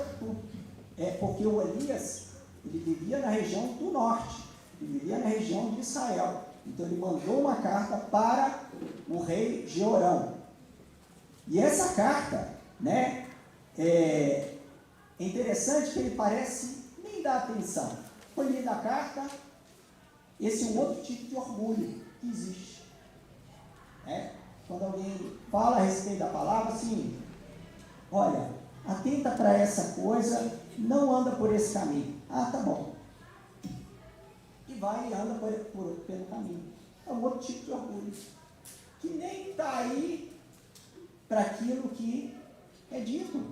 porque o Elias, ele vivia na região do norte, ele vivia na região de Israel. Então ele mandou uma carta para o rei Jeorão. E essa carta, é interessante que ele parece nem dar atenção. Foi lida a carta, esse é um outro tipo de orgulho que existe. Quando alguém fala a respeito da palavra, assim, olha, atenta para essa coisa, não anda por esse caminho. Ah, tá bom. E vai e anda pelo caminho. É um outro tipo de orgulho, que nem está aí para aquilo que é dito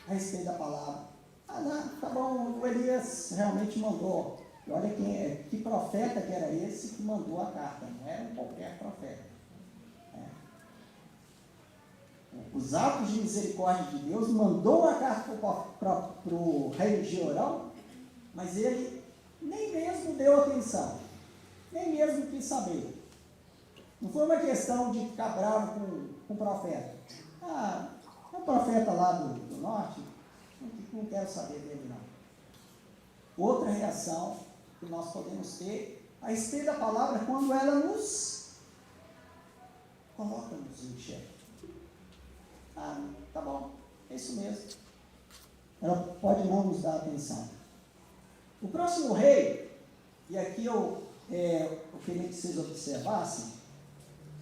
a respeito da palavra. Ah, não, tá bom, o Elias realmente mandou. E olha que profeta que era esse que mandou a carta, não era qualquer profeta. Os atos de misericórdia de Deus, mandou uma carta para o rei Jeorão, mas ele nem mesmo deu atenção, nem mesmo quis saber. Não foi uma questão de ficar bravo com o profeta. Ah, é um profeta lá do norte, não quero saber dele não. Outra reação que nós podemos ter a respeito da palavra quando ela nos coloca-nos em xeque. Ah, tá bom, é isso mesmo. Ela pode não nos dar atenção. O próximo rei, e aqui eu queria que vocês observassem,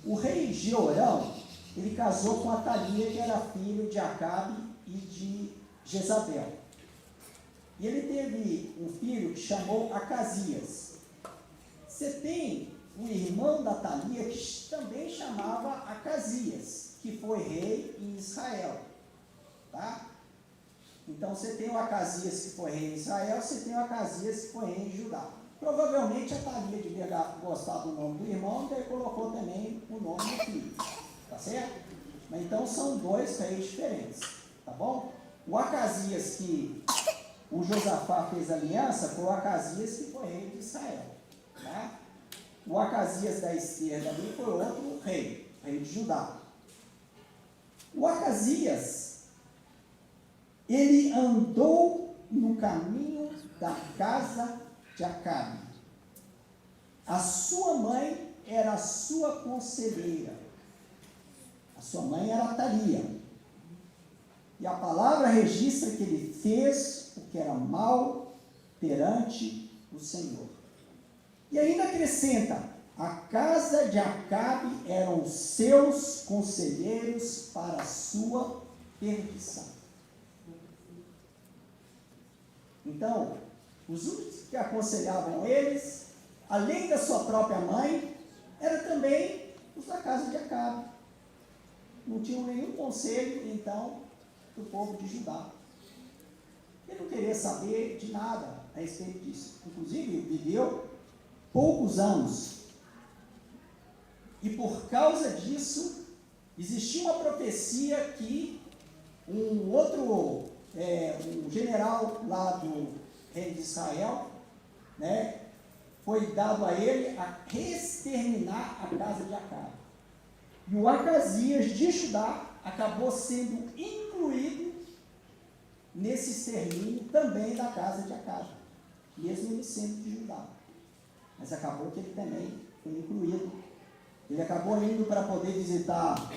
o rei Jeorão, ele casou com Atalia, que era filho de Acabe e de Jezabel. E ele teve um filho que chamou Acasias. Você tem um irmão da Atalia que também chamava Acasias, que foi rei em Israel. Tá? Então você tem o Acasias que foi rei em Israel, você tem o Acasias que foi rei em Judá. Provavelmente a Atalia devia gostar do nome do irmão, então ele colocou também o nome do filho. Tá certo? Mas então são dois reis diferentes. Tá bom? O Acasias que o Josafá fez aliança foi o Acasias que foi rei de Israel. Tá? O Acasias da esquerda ali foi outro rei de Judá. O Acasias, ele andou no caminho da casa de Acabe. A sua mãe era a sua conselheira. A sua mãe era Atalia. E a palavra registra que ele fez o que era mal perante o Senhor. E ainda acrescenta, a casa de Acabe eram os seus conselheiros para a sua perdição. Então, os únicos que aconselhavam eles, além da sua própria mãe, eram também os da casa de Acabe. Não tinham nenhum conselho, então, do povo de Judá. Ele não queria saber de nada a respeito disso. Inclusive, viveu poucos anos. E por causa disso, existia uma profecia que um general lá do reino de Israel, né, foi dado a ele a exterminar a casa de Acabe. E o Acasias de Judá acabou sendo incluído nesse extermínio também da casa de Acabe, mesmo ele sendo de Judá. Mas acabou que ele também foi incluído. Ele acabou indo para poder visitar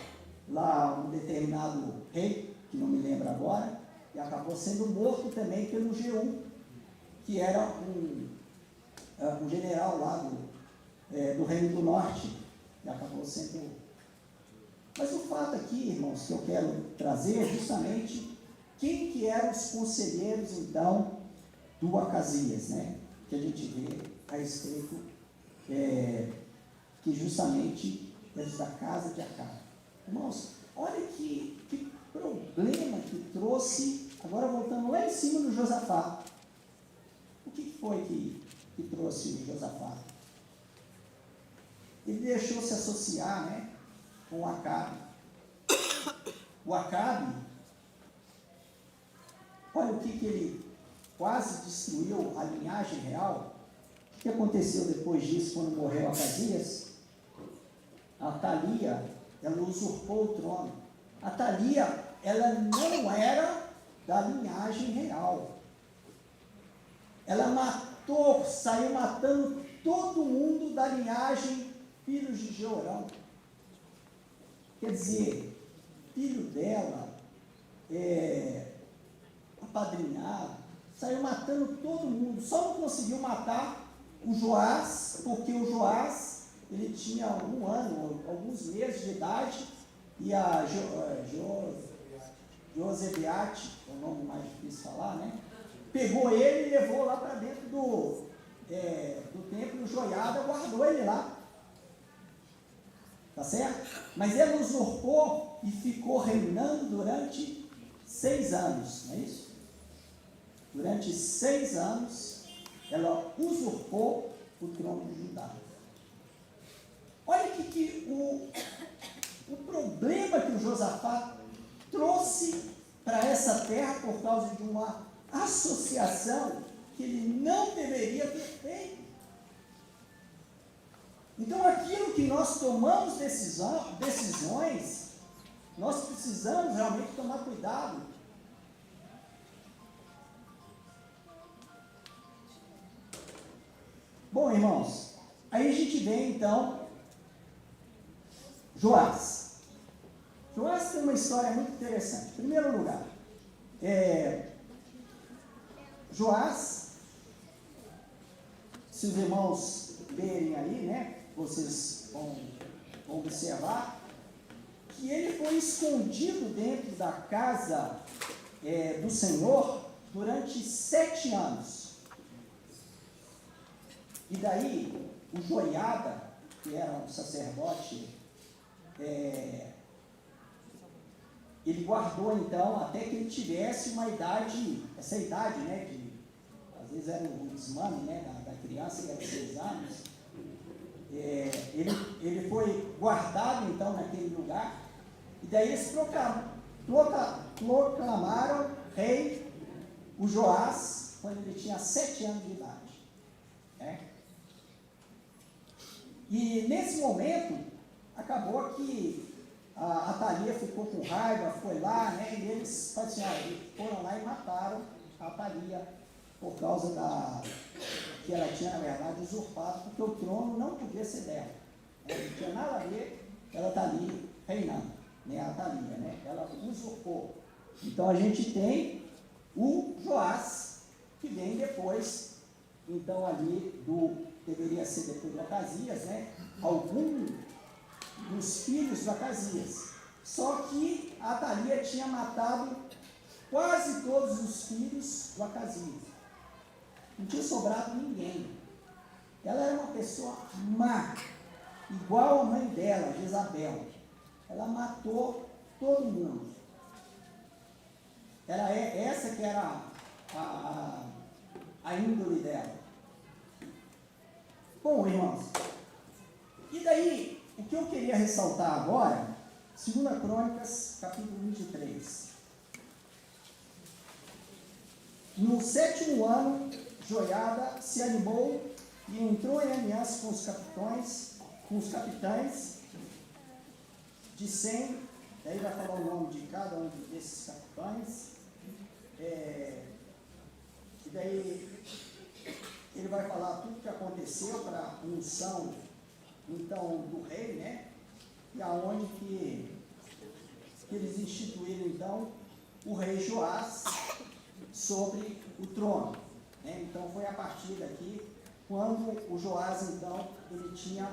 lá um determinado rei, que não me lembro agora, e acabou sendo morto também pelo Jeú, que era um general lá do Reino do Norte, e acabou sendo... Mas o fato aqui, irmãos, que eu quero trazer é justamente quem que eram os conselheiros, então, do Acasias, né? Que a gente vê a respeito, que justamente é da casa de Acabe. Irmãos, olha que problema que trouxe, agora voltando lá em cima do Josafá. O que foi que trouxe o Josafá? Ele deixou se associar, né, com o Acabe. O Acabe, olha o que ele quase destruiu a linhagem real. O que aconteceu depois disso, quando morreu Acasias? A Atalia, ela usurpou o trono. A Atalia, ela não era da linhagem real. Ela matou, saiu matando todo mundo da linhagem filhos de Jeorão. Quer dizer, filho dela, apadrinhado, saiu matando todo mundo. Só não conseguiu matar o Joás, porque o Joás, ele tinha 1 ano, alguns meses de idade, e a Josebiate, é o nome mais difícil de falar, né? Pegou ele e levou lá para dentro do templo Joiada, guardou ele lá. Tá certo? Mas ele usurpou e ficou reinando durante 6 anos, não é isso? Durante 6 anos, ela usurpou o trono de Judá. Olha que o problema que o Josafá trouxe para essa terra por causa de uma associação que ele não deveria ter feito. Então, aquilo que nós tomamos decisões, nós precisamos realmente tomar cuidado. Bom, irmãos, aí a gente vê então Joás. Joás tem uma história muito interessante. Em primeiro lugar, Joás, se os irmãos lerem aí, né, vocês vão observar que ele foi escondido dentro da casa do Senhor durante 7 anos. E daí, o Joiada, que era um sacerdote, ele guardou então até que ele tivesse uma idade, essa idade, né, às vezes era o desmame, né, da criança, que era 6 anos. Ele foi guardado então naquele lugar, e daí eles proclamaram rei o Joás quando ele tinha 7 anos de idade. Né? E nesse momento, acabou que a Atalia ficou com raiva, foi lá, né, e eles foram lá e mataram a Atalia por causa que ela tinha, na verdade, usurpado, porque o trono não podia ser dela. Não tinha nada a ver, ela está ali reinando, né, a Atalia, né, ela usurpou. Então a gente tem o Joás, que vem depois, então ali deveria ser depois do Acasias, né, algum dos filhos do Acasias. Só que a Atalia tinha matado quase todos os filhos do Acasias. Não tinha sobrado ninguém. Ela era uma pessoa má, igual a mãe dela, Jezabel. Ela matou todo mundo. Era essa que era a índole dela. Bom, irmãos, e daí, o que eu queria ressaltar agora, 2 Crônicas, capítulo 23. No 7º ano, Joiada se animou e entrou em aliança com os capitães de 100, daí vai falar o nome de cada um desses capitães, e daí ele vai falar tudo o que aconteceu para a unção, então, do rei, né? E aonde que eles instituíram, então, o rei Joás sobre o trono, né? Então, foi a partir daqui, quando o Joás, então, ele tinha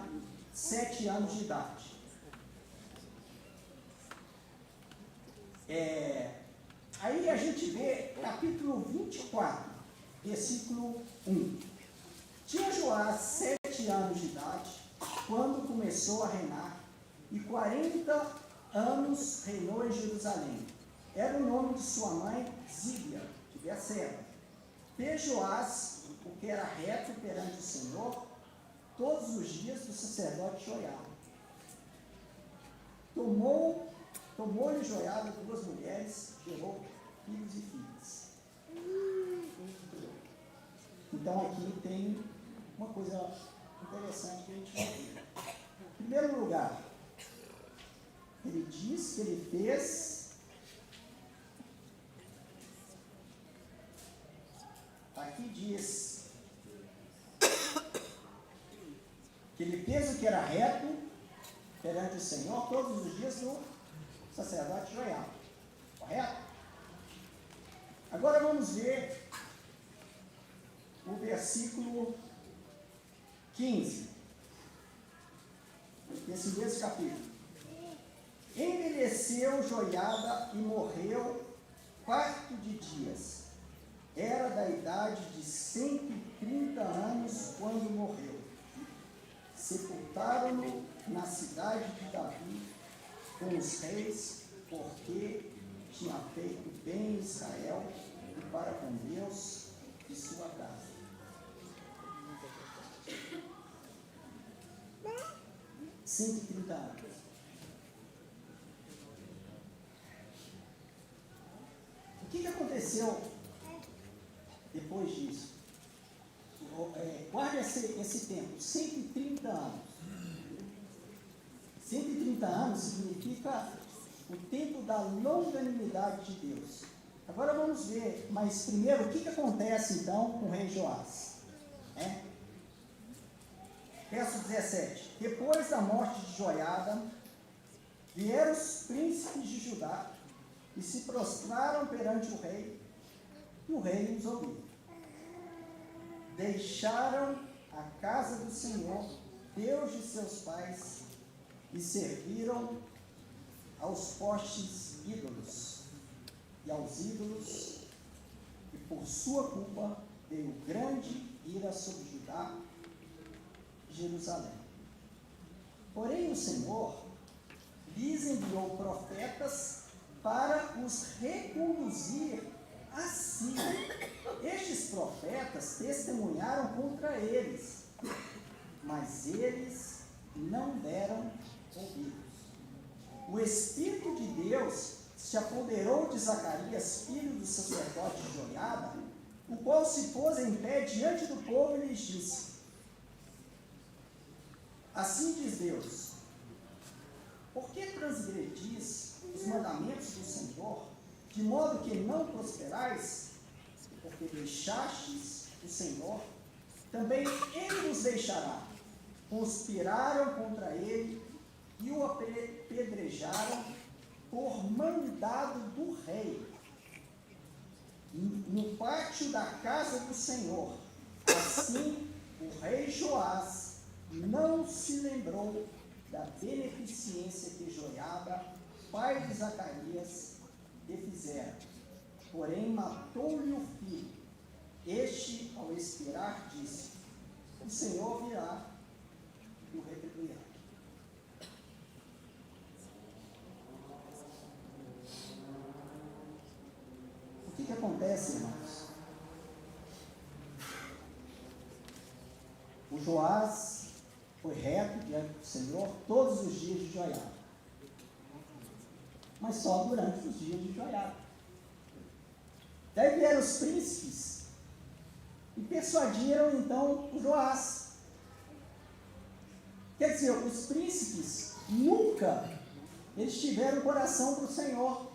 7 anos de idade. Aí a gente vê capítulo 24, versículo 1. Tinha Joás 7 anos de idade, quando começou a reinar, e 40 anos reinou em Jerusalém. Era o nome de sua mãe, Zíbia, de Berseba. Fez Joás o que era reto perante o Senhor, todos os dias do sacerdote Joiada. Tomou-lhe Joiada 2 mulheres, gerou filhos e filhas. Então aqui tem uma coisa interessante que a gente vai ver. Em primeiro lugar, ele diz que ele fez, aqui diz que ele fez o que era reto perante o Senhor todos os dias do sacerdote Joiada. Correto? Agora vamos ver o versículo 15, desse mesmo capítulo. Envelheceu Joiada e morreu 4 de dias. Era da idade de 130 anos quando morreu. Sepultaram-no na cidade de Davi com os reis, porque tinha feito bem em Israel e para com Deus e sua casa. Cento e 30 anos. O que aconteceu depois disso? Guarde esse tempo, 130 anos. 130 anos significa o tempo da longanimidade de Deus. Agora vamos ver, mas primeiro, o que acontece então com o rei Joás? Verso 17. Depois da morte de Joiada, vieram os príncipes de Judá e se prostraram perante o rei, e o rei os ouviu. Deixaram a casa do Senhor, Deus de seus pais, e serviram aos postes ídolos e aos ídolos, e por sua culpa veio grande ira sobre Judá e Jerusalém. Porém o Senhor lhes enviou profetas para os reconduzir a si. Estes profetas testemunharam contra eles, mas eles não deram ouvidos. O Espírito de Deus se apoderou de Zacarias, filho do sacerdote Joiada, o qual se pôs em pé diante do povo e lhes disse: assim diz Deus, por que transgredis os mandamentos do Senhor, de modo que não prosperais? Porque deixastes o Senhor, também Ele vos deixará. Conspiraram contra ele e o apedrejaram por mandado do rei, no pátio da casa do Senhor. Assim, o rei Joás não se lembrou da beneficência que Joiada, pai de Zacarias, lhe fizera. Porém, matou-lhe o filho. Este, ao expirar, disse: o Senhor virá e o retribuirá. O que acontece, irmãos? O Joás foi reto diante do Senhor todos os dias de Joiada. Mas só durante os dias de Joiada. Daí vieram os príncipes e persuadiram então o Joás. Quer dizer, os príncipes nunca eles tiveram coração para o Senhor.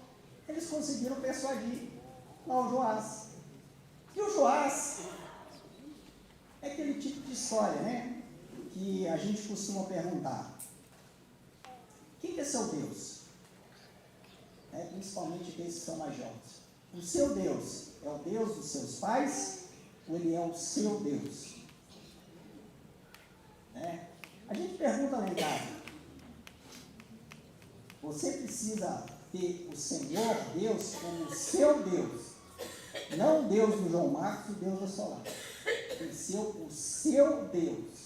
Eles conseguiram persuadir lá o Joás. E o Joás é aquele tipo de história, né? Que a gente costuma perguntar: quem que é seu Deus? Principalmente aqueles que são mais jovens. O seu Deus é o Deus dos seus pais ou ele é o seu Deus? A gente pergunta lá em casa: você precisa ter o Senhor Deus como o seu Deus, não o Deus do João Marcos, o Deus da Solar. Tem que ser o seu Deus.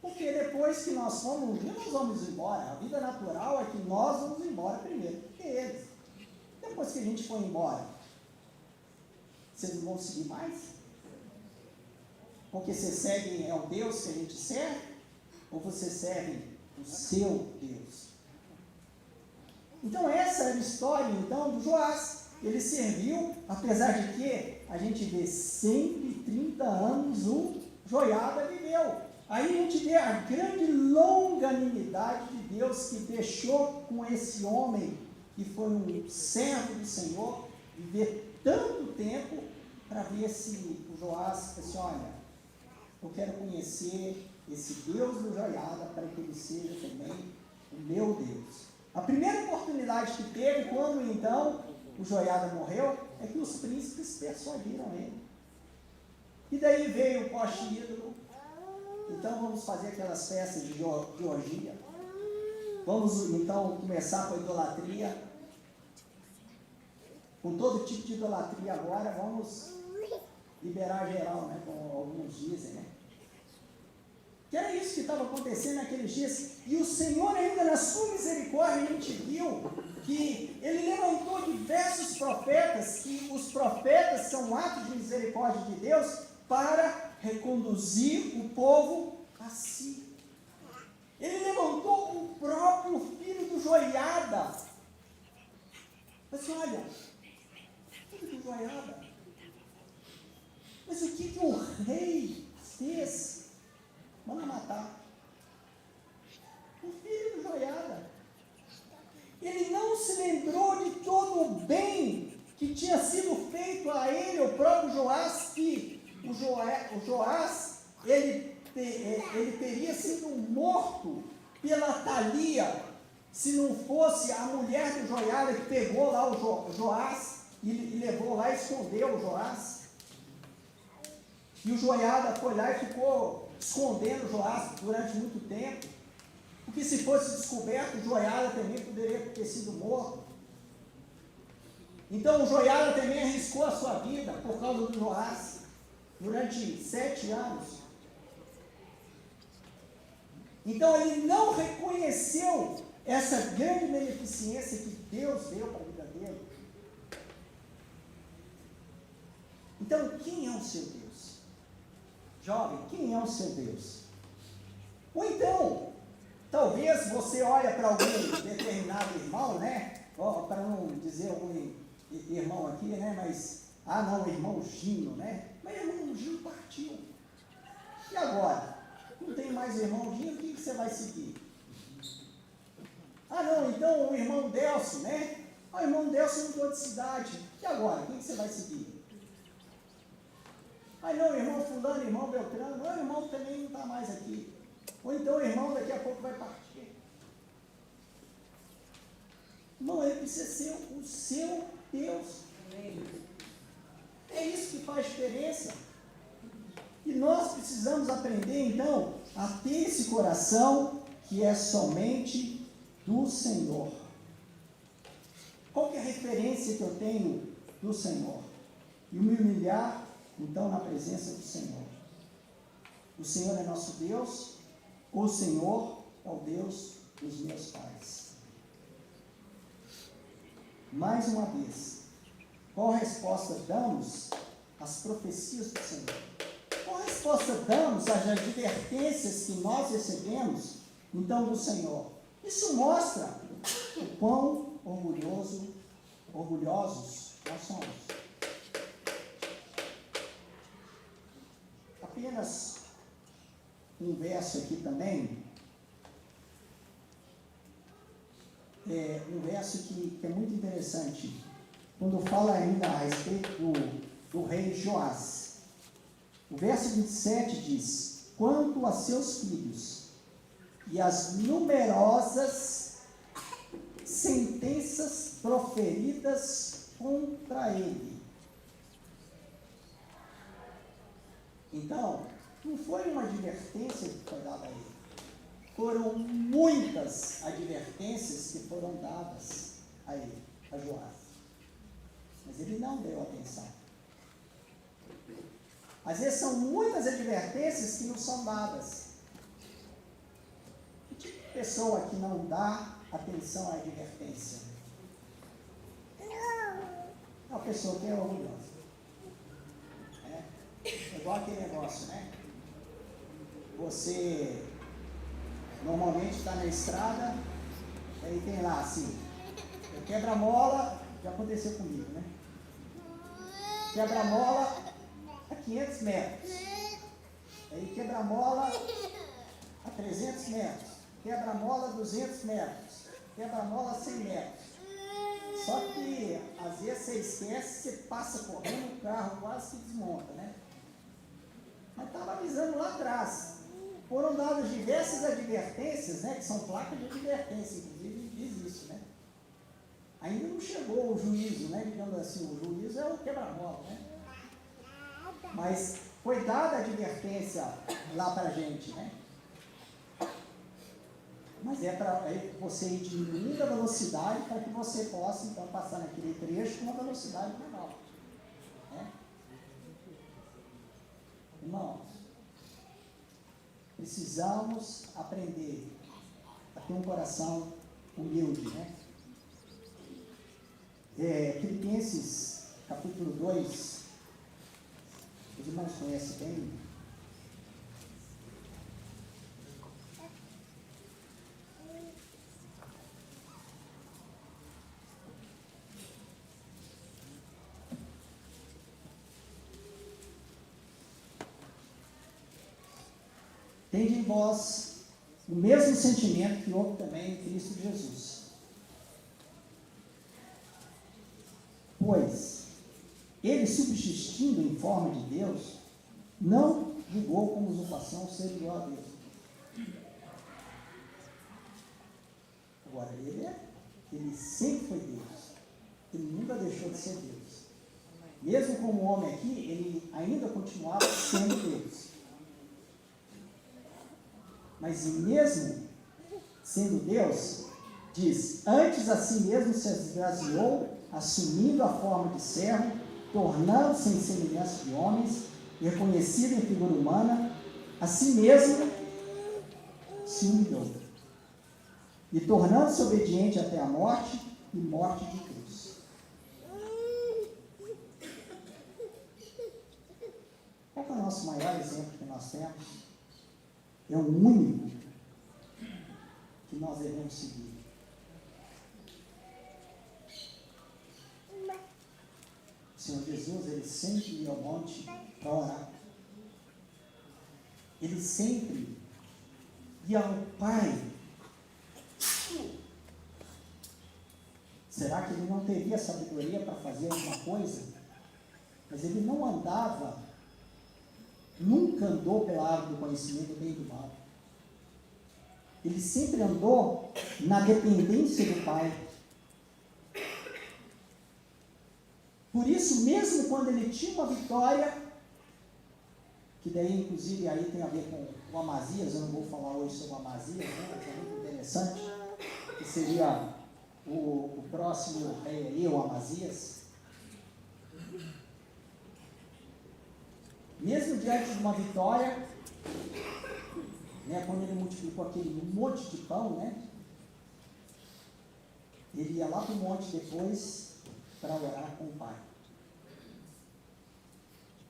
Porque depois que nós fomos, nós vamos embora. A vida natural é que nós vamos embora primeiro que eles. Depois que a gente for embora, vocês não vão seguir mais? Porque vocês seguem o Deus que a gente serve? Ou você serve o seu Deus? Então essa era a história então do Joás. Ele serviu, apesar de que a gente vê 130 anos o Joiada viveu. Aí a gente vê a grande longanimidade de Deus que deixou com esse homem, que foi um servo do Senhor, viver tanto tempo para ver se o Joás disse: olha, eu quero conhecer esse Deus do Joiada para que ele seja também o meu Deus. A primeira oportunidade que teve, quando então o Joiada morreu, é que os príncipes persuadiram ele. E daí veio o poste ídolo. Então vamos fazer aquelas festas de orgia. Vamos então começar com a idolatria. Com todo tipo de idolatria agora, vamos liberar geral, né? Como alguns dizem, né? Que era isso que estava acontecendo naqueles dias. E o Senhor ainda na sua misericórdia, a gente viu que Ele levantou diversos profetas, que os profetas são atos de misericórdia de Deus para reconduzir o povo a si. Ele levantou o próprio filho do Joiada. Mas olha, filho do Joiada, mas o que o rei fez? Manda matar. O filho do Joiada. Ele não se lembrou de todo o bem que tinha sido feito a ele, o próprio Joás, que o Joás, ele teria sido morto pela Thalia, se não fosse a mulher do Joiada que pegou lá o Joás e levou lá e escondeu o Joás. E o Joiada foi lá e ficou escondendo o Joás durante muito tempo, porque se fosse descoberto, o Joiada também poderia ter sido morto. Então o Joiada também arriscou a sua vida por causa do Joás, durante 7 anos. Então ele não reconheceu essa grande beneficência que Deus deu para a vida dele. Então quem é o seu Deus? Jovem, quem é o seu Deus? Ou então, talvez você olha para algum determinado irmão, né? Para não dizer algum irmão aqui, né? Mas, não, irmão Gino, né? Mas irmão Gino partiu. E agora? Não tem mais irmão Gino, o que você vai seguir? Não, então o irmão Delcio, né? O irmão Delcio mudou de cidade. E agora? Quem você vai seguir? Não, irmão fulano, irmão Beltrano, o irmão também não está mais aqui. Ou então o irmão daqui a pouco vai partir. Não, ele precisa ser o seu Deus. É isso que faz diferença. E nós precisamos aprender, então, a ter esse coração que é somente do Senhor. Qual que é a referência que eu tenho do Senhor? E me humilhar, então, na presença do Senhor. O Senhor é nosso Deus, o Senhor é o Deus dos meus pais. Mais uma vez, qual resposta damos às profecias do Senhor? Qual resposta damos às advertências que nós recebemos, então, do Senhor? Isso mostra o quão orgulhosos nós somos. Apenas um verso aqui também, um verso que é muito interessante, quando fala ainda a respeito do rei Joás. O verso 27 diz: quanto a seus filhos e as numerosas sentenças proferidas contra ele. Então, não foi uma advertência que foi dada a ele. Foram muitas advertências que foram dadas a ele, a Joás. Mas ele não deu atenção. Às vezes são muitas advertências que não são dadas. Que tipo de pessoa que não dá atenção à advertência? É uma pessoa que é orgulhosa. É igual aquele negócio, né? Você normalmente está na estrada, aí tem lá assim, quebra-mola, já aconteceu comigo, né? Quebra-mola a 500 metros, aí quebra-mola a 300 metros, quebra-mola a 200 metros, quebra-mola a 100 metros. Só que às vezes você esquece, você passa correndo, o carro quase se desmonta, né? Mas estava avisando lá atrás. Foram dadas diversas advertências, né, que são placas de advertência, inclusive diz isso, né? Ainda não chegou o juízo, né, digamos assim, o juízo é o quebra-mola, né? Mas foi dada a advertência lá para a gente, né? Mas é para você ir diminuindo a velocidade para que você possa, então, passar naquele trecho com uma velocidade menor, né? Irmãos, precisamos aprender a ter um coração humilde, né? Filipenses, capítulo 2, os irmãos conhecem bem. Tende em vós o mesmo sentimento que houve também em Cristo Jesus. Pois, ele, subsistindo em forma de Deus, não julgou como usurpação ser igual a Deus. Agora, ele sempre foi Deus. Ele nunca deixou de ser Deus. Mesmo como homem aqui, ele ainda continuava sendo Deus. Mas mesmo sendo Deus, diz, antes a si mesmo se esvaziou, assumindo a forma de servo, tornando-se em semelhança de homens, reconhecido em figura humana, a si mesmo se humilhou, e tornando-se obediente até a morte, e morte de cruz. Qual é o nosso maior exemplo que nós temos? É o único que nós devemos seguir. O Senhor Jesus, ele sempre ia ao monte para orar. Ele sempre ia ao Pai. Será que ele não teria sabedoria para fazer alguma coisa? Mas ele não andava, nunca andou pela árvore do conhecimento do bem e do mal. Ele sempre andou na dependência do Pai. Por isso, mesmo quando ele tinha uma vitória, que daí, inclusive, aí tem a ver com o Amazias, eu não vou falar hoje sobre o Amazias, né, mas é muito interessante, que seria o próximo rei aí, o Amazias. Mesmo diante de uma vitória, né, quando ele multiplicou aquele monte de pão, né, ele ia lá para o monte depois para orar com o Pai.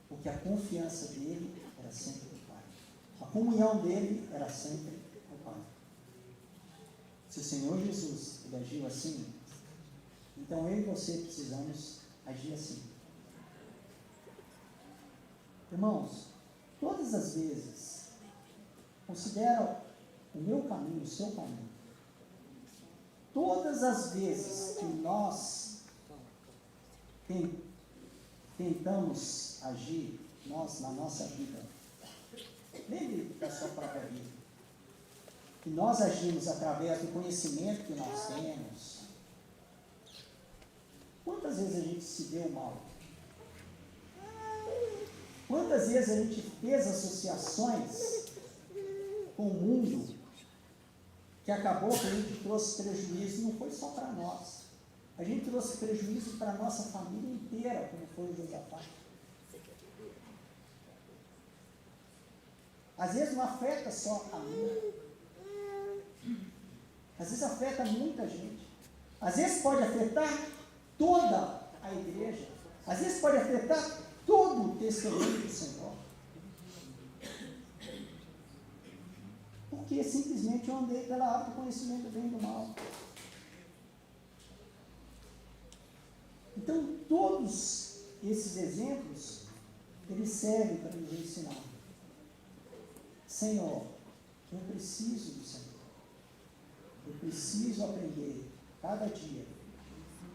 Porque a confiança dele era era sempre com o Pai. A comunhão dele era sempre com o Pai. Se o Senhor Jesus ele agiu assim, então eu e você precisamos agir assim. Irmãos, todas as vezes, considera o meu caminho, o seu caminho. Todas as vezes que nós tentamos agir, nós na nossa vida, lembre da sua própria vida, que nós agimos através do conhecimento que nós temos. Quantas vezes a gente se deu mal? Quantas vezes a gente fez associações com o mundo que acabou que a gente trouxe prejuízo, não foi só para nós. A gente trouxe prejuízo para a nossa família inteira, como foi o Josafá. Às vezes não afeta só a mim. Às vezes afeta muita gente. Às vezes pode afetar toda a igreja. Às vezes pode afetar todo o testemunho do Senhor. Porque simplesmente eu andei pela árvore do conhecimento do bem e do mal. Então, todos esses exemplos, eles servem para nos ensinar. Senhor, eu preciso do Senhor. Eu preciso aprender, cada dia,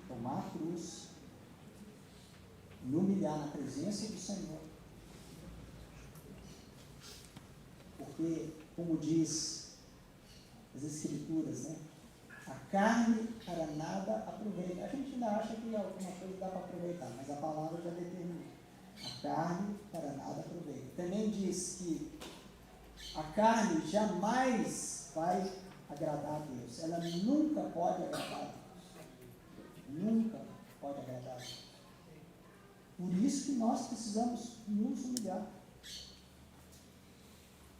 tomar a cruz, me humilhar na presença do Senhor. Porque, como diz as Escrituras, né? A carne para nada aproveita. A gente ainda acha que alguma coisa dá para aproveitar, mas a palavra já determina. A carne para nada aproveita. Também diz que a carne jamais vai agradar a Deus. Ela nunca pode agradar a Deus. Nunca pode agradar a Deus. Por isso que nós precisamos nos humilhar.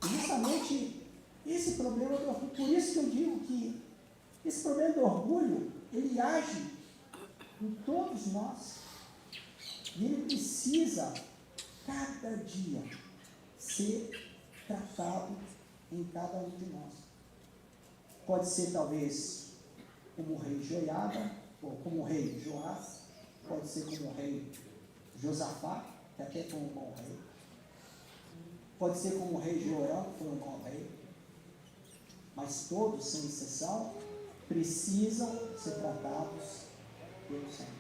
E justamente esse problema do orgulho, por isso que eu digo que esse problema do orgulho, ele age em todos nós. E ele precisa, cada dia, ser tratado em cada um de nós. Pode ser, talvez, como o rei Joiada, ou como o rei Joás, pode ser como o rei Josafá, que até foi um bom rei. Pode ser como o rei Joel, que foi um bom rei. Mas todos, sem exceção, precisam ser tratados pelo Senhor.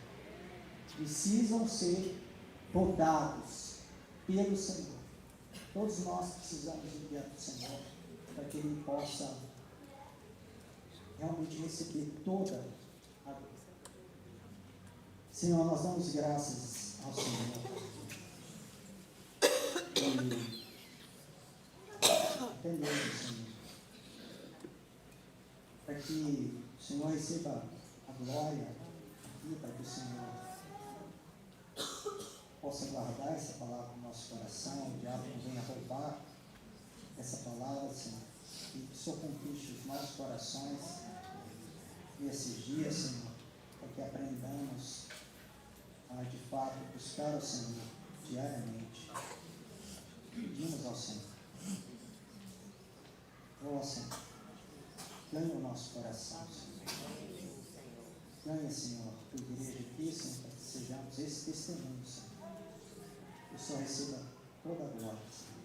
Precisam ser podados pelo Senhor. Todos nós precisamos enviar do Senhor para que Ele possa realmente receber toda a glória. Senhor, nós damos graças ao Senhor. E entendemos, Senhor, para que o Senhor receba a glória aqui, para que o Senhor possa guardar essa palavra no nosso coração, o diabo não venha roubar essa palavra, Senhor, e que o Senhor conquiste os nossos corações nesses dias, Senhor, para que aprendamos a, de fato, buscar o Senhor diariamente. Pedimos ao Senhor. Ó Senhor, ganhe o nosso coração, Senhor. Ganhe, Senhor, a tua igreja aqui, Senhor, para que sejamos esse testemunho, Senhor. Que o Senhor receba toda a glória, Senhor.